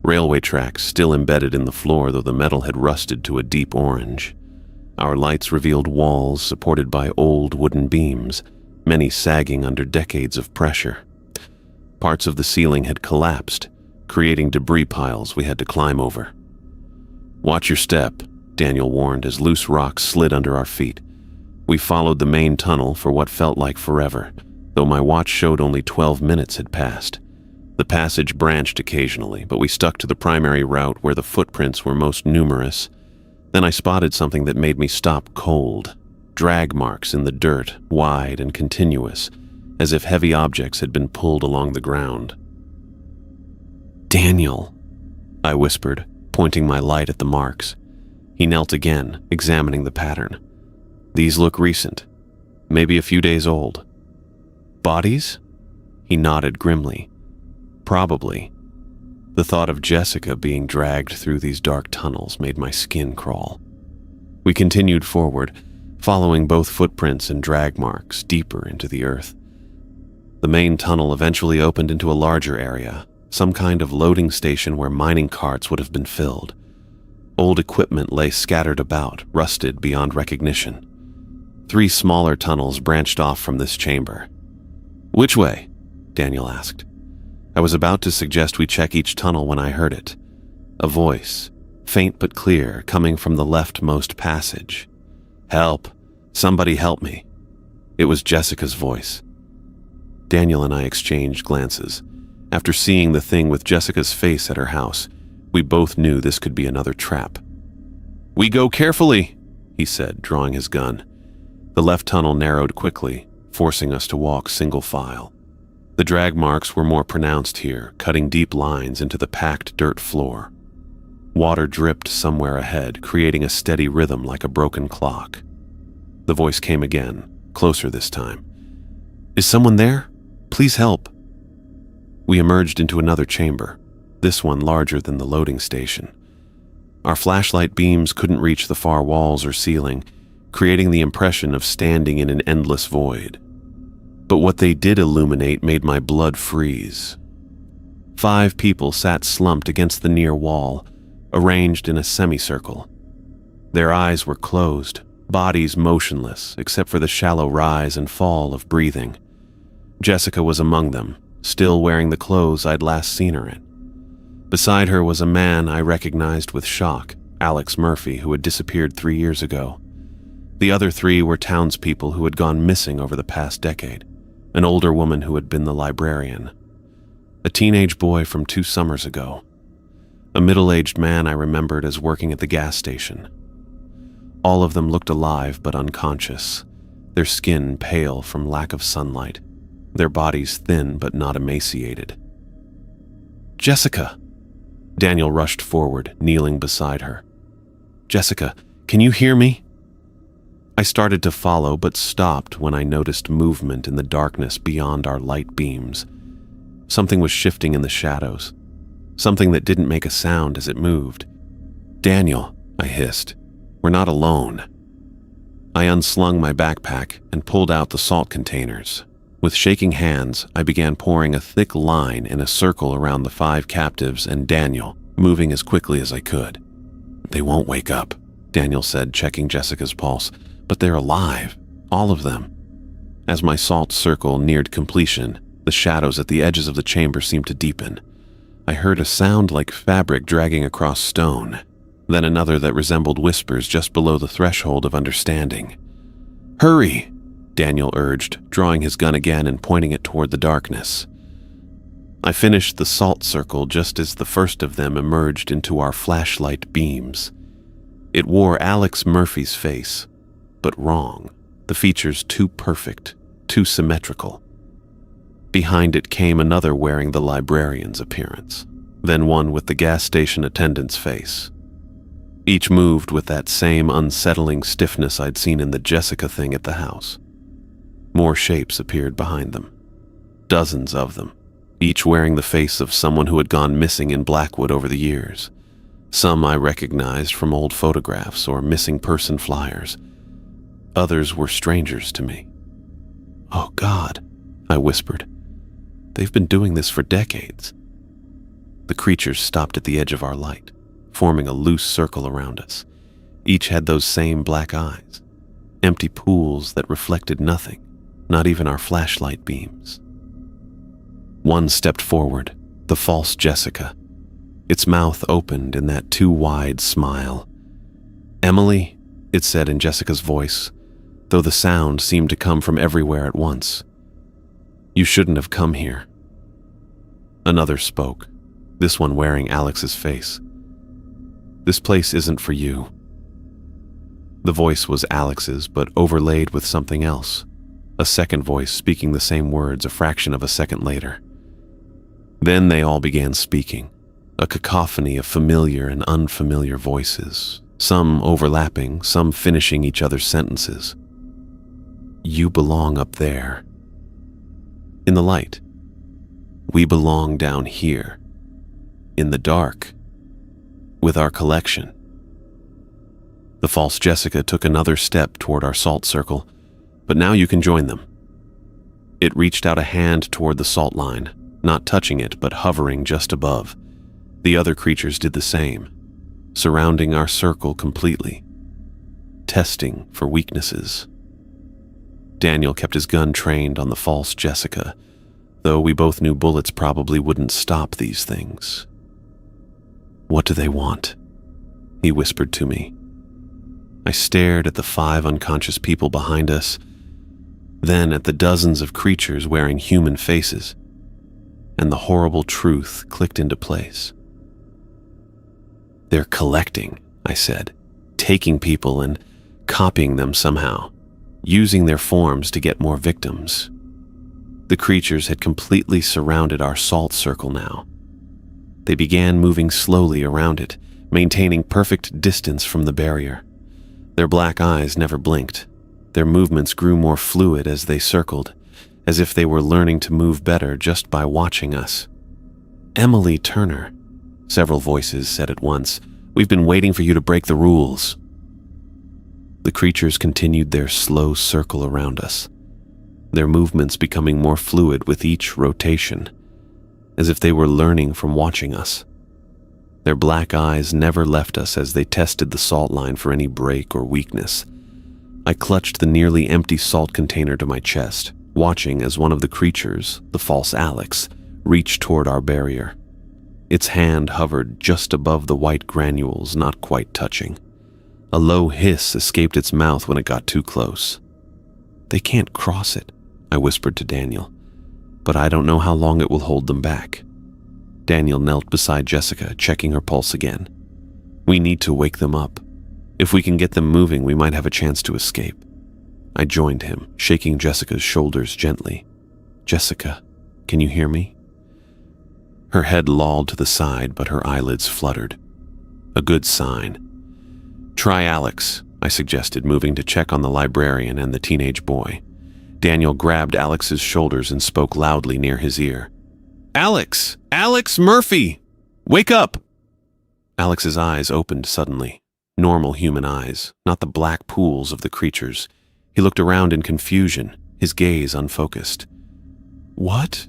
Speaker 1: railway tracks still embedded in the floor, though the metal had rusted to a deep orange. Our lights revealed walls supported by old wooden beams, many sagging under decades of pressure. Parts of the ceiling had collapsed, creating debris piles we had to climb over. "Watch your step," Daniel warned as loose rocks slid under our feet. We followed the main tunnel for what felt like forever, though my watch showed only 12 minutes had passed. The passage branched occasionally, but we stuck to the primary route where the footprints were most numerous. Then I spotted something that made me stop cold. Drag marks in the dirt, wide and continuous, as if heavy objects had been pulled along the ground. "Daniel," I whispered, pointing my light at the marks. He knelt again, examining the pattern. "These look recent, maybe a few days old." "Bodies?" He nodded grimly. "Probably." The thought of Jessica being dragged through these dark tunnels made my skin crawl. We continued forward, following both footprints and drag marks deeper into the earth. The main tunnel eventually opened into a larger area, some kind of loading station where mining carts would have been filled. Old equipment lay scattered about, rusted beyond recognition. 3 smaller tunnels branched off from this chamber. "Which way?" Daniel asked. I was about to suggest we check each tunnel when I heard it. A voice, faint but clear, coming from the leftmost passage. "Help! Somebody help me!" It was Jessica's voice. Daniel and I exchanged glances. After seeing the thing with Jessica's face at her house, we both knew this could be another trap. "We go carefully," he said, drawing his gun. The left tunnel narrowed quickly, forcing us to walk single file. The drag marks were more pronounced here, cutting deep lines into the packed dirt floor. Water dripped somewhere ahead, creating a steady rhythm like a broken clock. The voice came again, closer this time. "Is someone there? Please help." We emerged into another chamber, this one larger than the loading station. Our flashlight beams couldn't reach the far walls or ceiling, creating the impression of standing in an endless void. But what they did illuminate made my blood freeze. 5 people sat slumped against the near wall, arranged in a semicircle. Their eyes were closed, bodies motionless except for the shallow rise and fall of breathing. Jessica was among them, still wearing the clothes I'd last seen her in. Beside her was a man I recognized with shock, Alex Murphy, who had disappeared 3 years ago. The other 3 were townspeople who had gone missing over the past decade. An older woman who had been the librarian. A teenage boy from 2 summers ago. A middle-aged man I remembered as working at the gas station. All of them looked alive but unconscious, their skin pale from lack of sunlight, their bodies thin but not emaciated. "Jessica!" Daniel rushed forward, kneeling beside her. "Jessica, can you hear me?" I started to follow, but stopped when I noticed movement in the darkness beyond our light beams. Something was shifting in the shadows, something that didn't make a sound as it moved. "Daniel," I hissed, "we're not alone." I unslung my backpack and pulled out the salt containers. With shaking hands, I began pouring a thick line in a circle around the 5 captives and Daniel, moving as quickly as I could. "They won't wake up," Daniel said, checking Jessica's pulse, "but they're alive, all of them." As my salt circle neared completion, the shadows at the edges of the chamber seemed to deepen. I heard a sound like fabric dragging across stone, then another that resembled whispers just below the threshold of understanding. "Hurry!" Daniel urged, drawing his gun again and pointing it toward the darkness. I finished the salt circle just as the first of them emerged into our flashlight beams. It wore Alex Murphy's face, but wrong, the features too perfect, too symmetrical. Behind it came another wearing the librarian's appearance, then one with the gas station attendant's face. Each moved with that same unsettling stiffness I'd seen in the Jessica thing at the house. More shapes appeared behind them. Dozens of them, each wearing the face of someone who had gone missing in Blackwood over the years. Some I recognized from old photographs or missing person flyers. Others were strangers to me. "Oh God," I whispered. "They've been doing this for decades." The creatures stopped at the edge of our light, forming a loose circle around us. Each had those same black eyes, empty pools that reflected nothing, not even our flashlight beams. One stepped forward, the false Jessica. Its mouth opened in that too wide smile. "Emily," it said in Jessica's voice, though the sound seemed to come from everywhere at once. "You shouldn't have come here." Another spoke, this one wearing Alex's face. "This place isn't for you." The voice was Alex's, but overlaid with something else. A second voice speaking the same words a fraction of a second later. Then they all began speaking, a cacophony of familiar and unfamiliar voices, some overlapping, some finishing each other's sentences. "You belong up there. In the light. We belong down here. In the dark. With our collection." The false Jessica took another step toward our salt circle, but now you can join them. It reached out a hand toward the salt line, not touching it but hovering just above. The other creatures did the same, surrounding our circle completely, testing for weaknesses. Daniel kept his gun trained on the false Jessica, though we both knew bullets probably wouldn't stop these things. "What do they want?" he whispered to me. I stared at the 5 unconscious people behind us, then at the dozens of creatures wearing human faces, and the horrible truth clicked into place. "They're collecting," I said, "taking people and copying them somehow, using their forms to get more victims." The creatures had completely surrounded our salt circle now. They began moving slowly around it, maintaining perfect distance from the barrier. Their black eyes never blinked. Their movements grew more fluid as they circled, as if they were learning to move better just by watching us. "Emily Turner," several voices said at once. "We've been waiting for you to break the rules." The creatures continued their slow circle around us, their movements becoming more fluid with each rotation, as if they were learning from watching us. Their black eyes never left us as they tested the salt line for any break or weakness. I clutched the nearly empty salt container to my chest, watching as one of the creatures, the false Alex, reached toward our barrier. Its hand hovered just above the white granules, not quite touching. A low hiss escaped its mouth when it got too close. "They can't cross it," I whispered to Daniel, "but I don't know how long it will hold them back." Daniel knelt beside Jessica, checking her pulse again. "We need to wake them up. If we can get them moving, we might have a chance to escape." I joined him, shaking Jessica's shoulders gently. "Jessica, can you hear me?" Her head lolled to the side, but her eyelids fluttered. A good sign. "Try Alex," I suggested, moving to check on the librarian and the teenage boy. Daniel grabbed Alex's shoulders and spoke loudly near his ear. "Alex! Alex Murphy! Wake up!" Alex's eyes opened suddenly. Normal human eyes, not the black pools of the creatures. He looked around in confusion, his gaze unfocused. "What?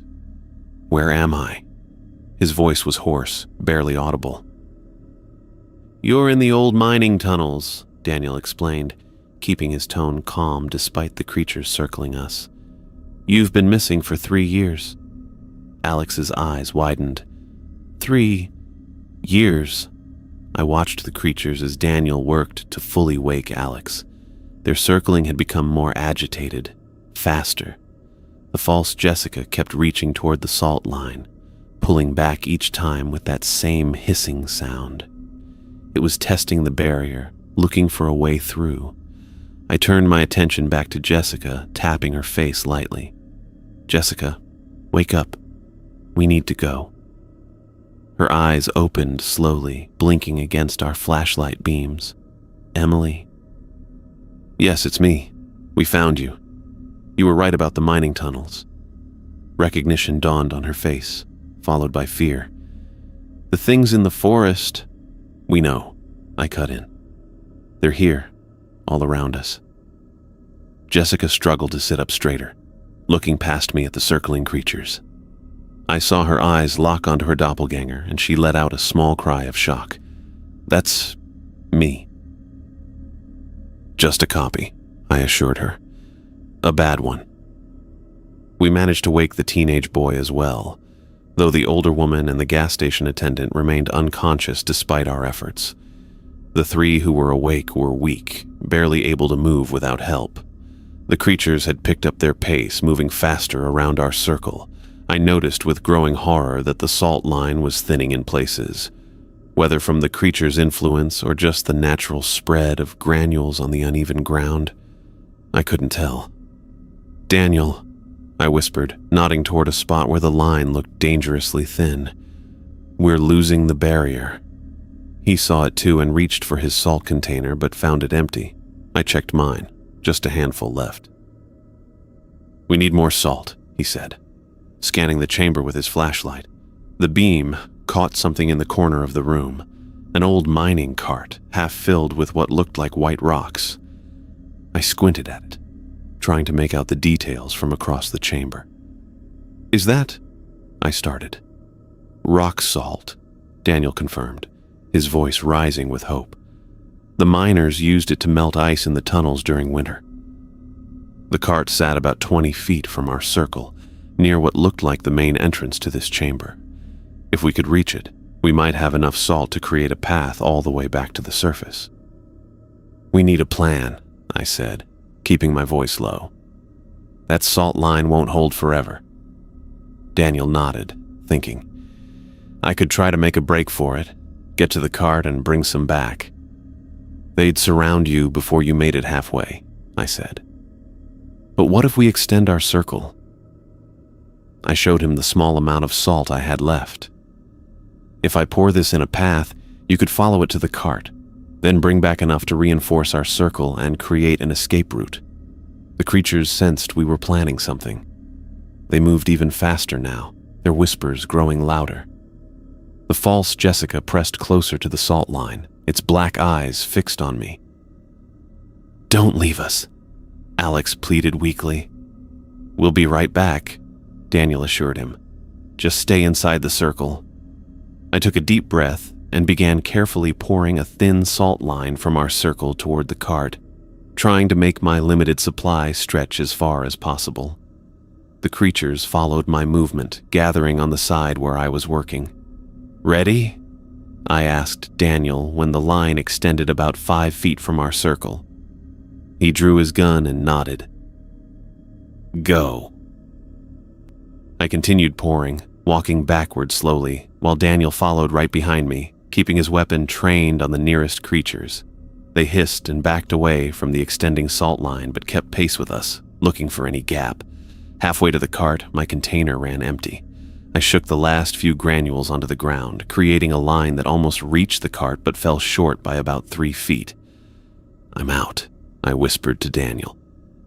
Speaker 1: Where am I?" His voice was hoarse, barely audible. "You're in the old mining tunnels," Daniel explained, keeping his tone calm despite the creatures circling us. "You've been missing for 3 years." Alex's eyes widened. 3 years. I watched the creatures as Daniel worked to fully wake Alex. Their circling had become more agitated, faster. The false Jessica kept reaching toward the salt line, pulling back each time with that same hissing sound. It was testing the barrier, looking for a way through. I turned my attention back to Jessica, tapping her face lightly. "Jessica, wake up. We need to go." Her eyes opened slowly, blinking against our flashlight beams. "Emily?" "Yes, it's me. We found you. You were right about the mining tunnels." Recognition dawned on her face, followed by fear. "The things in the forest..." "We know," I cut in. "They're here, all around us." Jessica struggled to sit up straighter, looking past me at the circling creatures. I saw her eyes lock onto her doppelganger, and she let out a small cry of shock. "That's me." "Just a copy," I assured her. "A bad one." We managed to wake the teenage boy as well, though the older woman and the gas station attendant remained unconscious despite our efforts. The 3 who were awake were weak, barely able to move without help. The creatures had picked up their pace, moving faster around our circle. I noticed with growing horror that the salt line was thinning in places. Whether from the creature's influence or just the natural spread of granules on the uneven ground, I couldn't tell. "Daniel," I whispered, nodding toward a spot where the line looked dangerously thin. "We're losing the barrier." He saw it too and reached for his salt container but found it empty. I checked mine, just a handful left. "We need more salt," he said, scanning the chamber with his flashlight. The beam caught something in the corner of the room, an old mining cart, half filled with what looked like white rocks. I squinted at it, trying to make out the details from across the chamber. "Is that..." I started. "Rock salt," Daniel confirmed, his voice rising with hope. "The miners used it to melt ice in the tunnels during winter." The cart sat about 20 feet from our circle, near what looked like the main entrance to this chamber. If we could reach it, we might have enough salt to create a path all the way back to the surface. "We need a plan," I said, keeping my voice low. "That salt line won't hold forever." Daniel nodded, thinking. "I could try to make a break for it, get to the cart and bring some back." "They'd surround you before you made it halfway," I said. "But what if we extend our circle?" I showed him the small amount of salt I had left. "If I pour this in a path, you could follow it to the cart, then bring back enough to reinforce our circle and create an escape route." The creatures sensed we were planning something. They moved even faster now, their whispers growing louder. The false Jessica pressed closer to the salt line, its black eyes fixed on me. "Don't leave us," Alex pleaded weakly. "We'll be right back," Daniel assured him. "Just stay inside the circle." I took a deep breath and began carefully pouring a thin salt line from our circle toward the cart, trying to make my limited supply stretch as far as possible. The creatures followed my movement, gathering on the side where I was working. "Ready?" I asked Daniel when the line extended about 5 feet from our circle. He drew his gun and nodded. "Go." I continued pouring, walking backward slowly, while Daniel followed right behind me, keeping his weapon trained on the nearest creatures. They hissed and backed away from the extending salt line but kept pace with us, looking for any gap. Halfway to the cart, my container ran empty. I shook the last few granules onto the ground, creating a line that almost reached the cart but fell short by about 3 feet. "I'm out," I whispered to Daniel.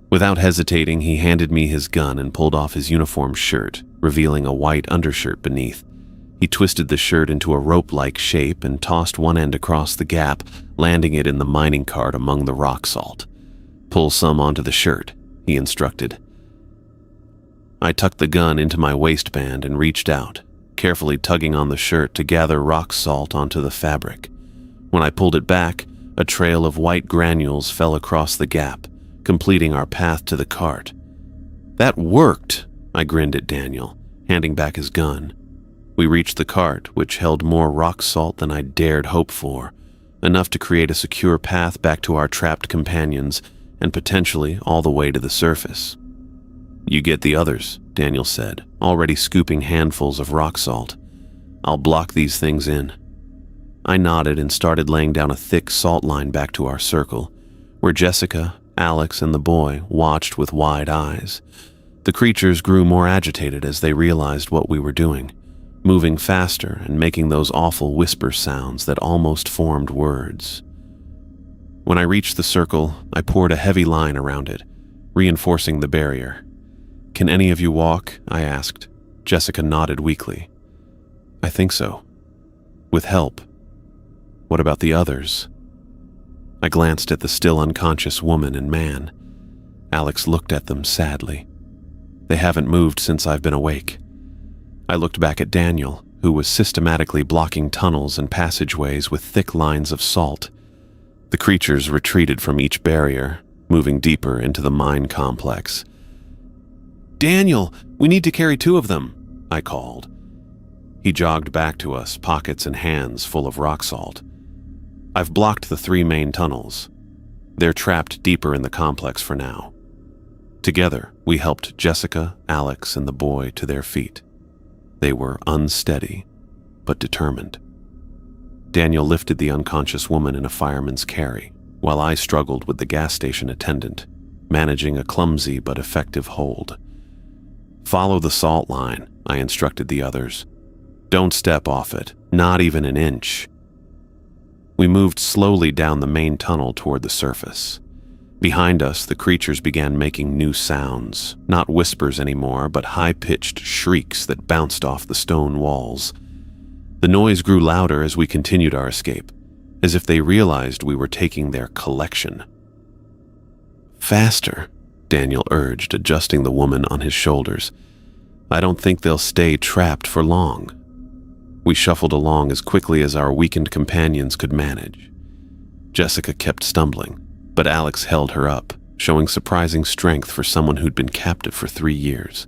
Speaker 1: Without hesitating, he handed me his gun and pulled off his uniform shirt, revealing a white undershirt beneath. He twisted the shirt into a rope-like shape and tossed one end across the gap, landing it in the mining cart among the rock salt. "Pull some onto the shirt," he instructed. I tucked the gun into my waistband and reached out, carefully tugging on the shirt to gather rock salt onto the fabric. When I pulled it back, a trail of white granules fell across the gap, completing our path to the cart. "That worked," I grinned at Daniel, handing back his gun. We reached the cart, which held more rock salt than I dared hope for, enough to create a secure path back to our trapped companions and potentially all the way to the surface. "You get the others," Daniel said, already scooping handfuls of rock salt. "I'll block these things in." I nodded and started laying down a thick salt line back to our circle, where Jessica, Alex, and the boy watched with wide eyes. The creatures grew more agitated as they realized what we were doing, moving faster and making those awful whisper sounds that almost formed words. When I reached the circle, I poured a heavy line around it, reinforcing the barrier. "Can any of you walk?" I asked. Jessica nodded weakly. "I think so. With help." "What about the others?" I glanced at the still unconscious woman and man. Alex looked at them sadly. "They haven't moved since I've been awake." I looked back at Daniel, who was systematically blocking tunnels and passageways with thick lines of salt. The creatures retreated from each barrier, moving deeper into the mine complex. "Daniel, we need to carry 2 of them," I called. He jogged back to us, pockets and hands full of rock salt. "I've blocked the 3 main tunnels. They're trapped deeper in the complex for now." Together, we helped Jessica, Alex, and the boy to their feet. They were unsteady, but determined. Daniel lifted the unconscious woman in a fireman's carry, while I struggled with the gas station attendant, managing a clumsy but effective hold. "Follow the salt line," I instructed the others. "Don't step off it, not even an inch." We moved slowly down the main tunnel toward the surface. Behind us, the creatures began making new sounds, not whispers anymore, but high-pitched shrieks that bounced off the stone walls. The noise grew louder as we continued our escape, as if they realized we were taking their collection. "Faster," Daniel urged, adjusting the woman on his shoulders. "I don't think they'll stay trapped for long." We shuffled along as quickly as our weakened companions could manage. Jessica kept stumbling, but Alex held her up, showing surprising strength for someone who'd been captive for 3 years.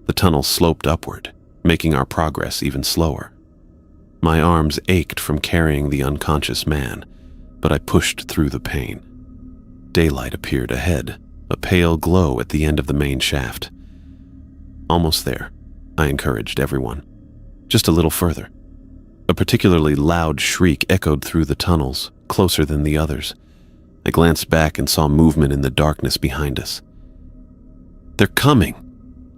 Speaker 1: The tunnel sloped upward, making our progress even slower. My arms ached from carrying the unconscious man, but I pushed through the pain. Daylight appeared ahead, a pale glow at the end of the main shaft. "Almost there," I encouraged everyone. "Just a little further." A particularly loud shriek echoed through the tunnels, closer than the others. I glanced back and saw movement in the darkness behind us. "They're coming,"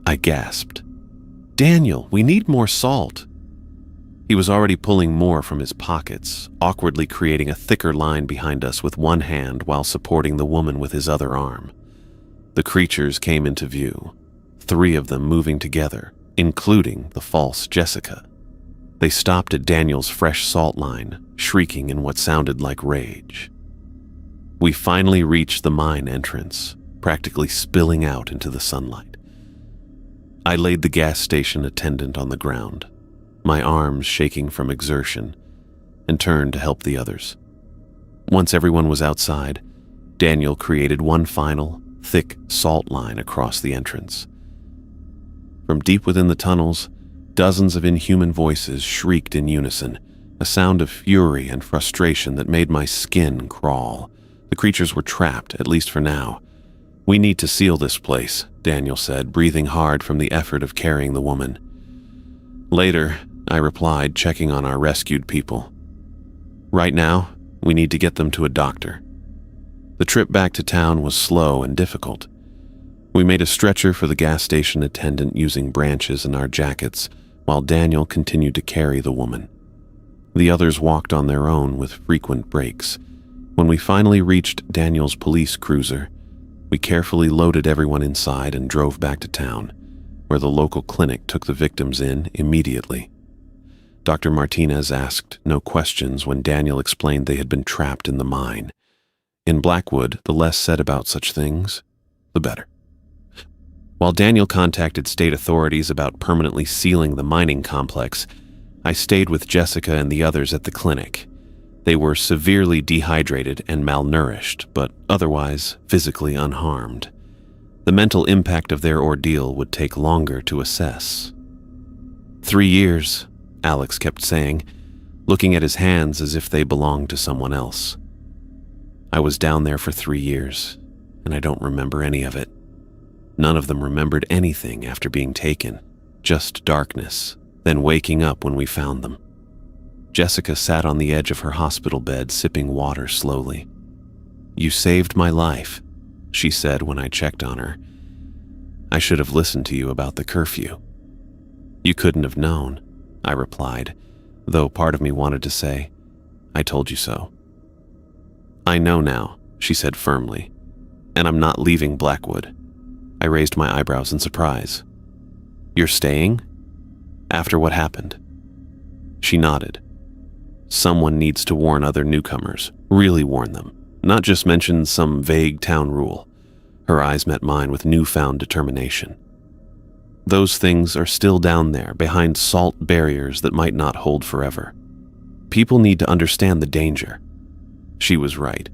Speaker 1: I gasped. "Daniel, we need more salt." He was already pulling more from his pockets, awkwardly creating a thicker line behind us with one hand while supporting the woman with his other arm. The creatures came into view, 3 of them moving together, including the false Jessica. They stopped at Daniel's fresh salt line, shrieking in what sounded like rage. We finally reached the mine entrance, practically spilling out into the sunlight. I laid the gas station attendant on the ground, my arms shaking from exertion, and turned to help the others. Once everyone was outside, Daniel created one final, thick salt line across the entrance. From deep within the tunnels, dozens of inhuman voices shrieked in unison, a sound of fury and frustration that made my skin crawl. The creatures were trapped, at least for now. "We need to seal this place," Daniel said, breathing hard from the effort of carrying the woman. "Later," I replied, checking on our rescued people. "Right now, we need to get them to a doctor." The trip back to town was slow and difficult. We made a stretcher for the gas station attendant using branches in our jackets, while Daniel continued to carry the woman. The others walked on their own with frequent breaks, When we finally reached Daniel's police cruiser, we carefully loaded everyone inside and drove back to town, where the local clinic took the victims in immediately. Dr. Martinez asked no questions when Daniel explained they had been trapped in the mine. In Blackwood, the less said about such things, the better. While Daniel contacted state authorities about permanently sealing the mining complex, I stayed with Jessica and the others at the clinic. They were severely dehydrated and malnourished, but otherwise physically unharmed. The mental impact of their ordeal would take longer to assess. 3 years, Alex kept saying, looking at his hands as if they belonged to someone else. I was down there for 3 years, and I don't remember any of it. None of them remembered anything after being taken, just darkness, then waking up when we found them. Jessica sat on the edge of her hospital bed, sipping water slowly. "You saved my life," she said when I checked on her. "I should have listened to you about the curfew." "You couldn't have known," I replied, though part of me wanted to say, "I told you so." "I know now," she said firmly, "and I'm not leaving Blackwood." I raised my eyebrows in surprise. "You're staying? After what happened?" She nodded. "Someone needs to warn other newcomers, really warn them, not just mention some vague town rule." Her eyes met mine with newfound determination. "Those things are still down there, behind salt barriers that might not hold forever. People need to understand the danger." She was right.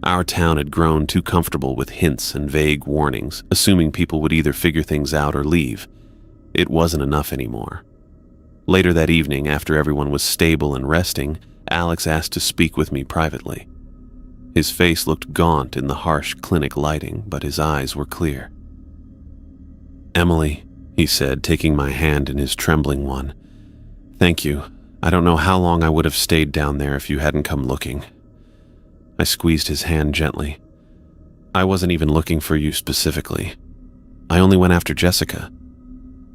Speaker 1: Our town had grown too comfortable with hints and vague warnings, assuming people would either figure things out or leave. It wasn't enough anymore. Later that evening, after everyone was stable and resting, Alex asked to speak with me privately. His face looked gaunt in the harsh clinic lighting, but his eyes were clear. "Emily," he said, taking my hand in his trembling one. "Thank you. I don't know how long I would have stayed down there if you hadn't come looking." I squeezed his hand gently. "I wasn't even looking for you specifically. I only went after Jessica.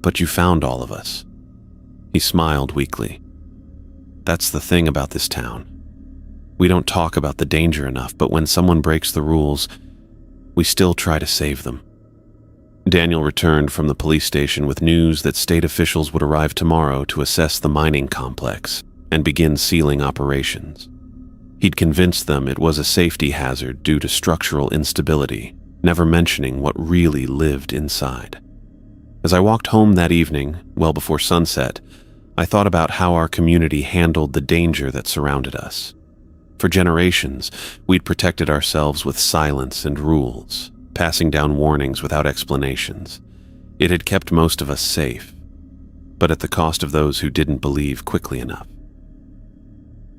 Speaker 1: But you found all of us." He smiled weakly. "That's the thing about this town. We don't talk about the danger enough, but when someone breaks the rules, we still try to save them." Daniel returned from the police station with news that state officials would arrive tomorrow to assess the mining complex and begin sealing operations. He'd convinced them it was a safety hazard due to structural instability, never mentioning what really lived inside. As I walked home that evening, well before sunset, I thought about how our community handled the danger that surrounded us. For generations, we'd protected ourselves with silence and rules, passing down warnings without explanations. It had kept most of us safe, but at the cost of those who didn't believe quickly enough.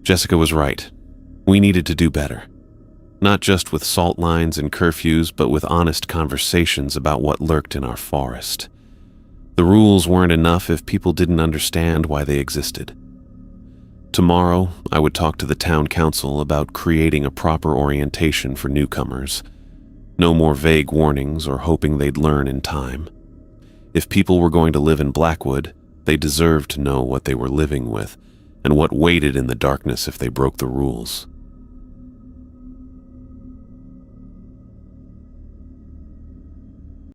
Speaker 1: Jessica was right. We needed to do better. Not just with salt lines and curfews, but with honest conversations about what lurked in our forest. The rules weren't enough if people didn't understand why they existed. Tomorrow, I would talk to the town council about creating a proper orientation for newcomers. No more vague warnings or hoping they'd learn in time. If people were going to live in Blackwood, they deserved to know what they were living with and what waited in the darkness if they broke the rules.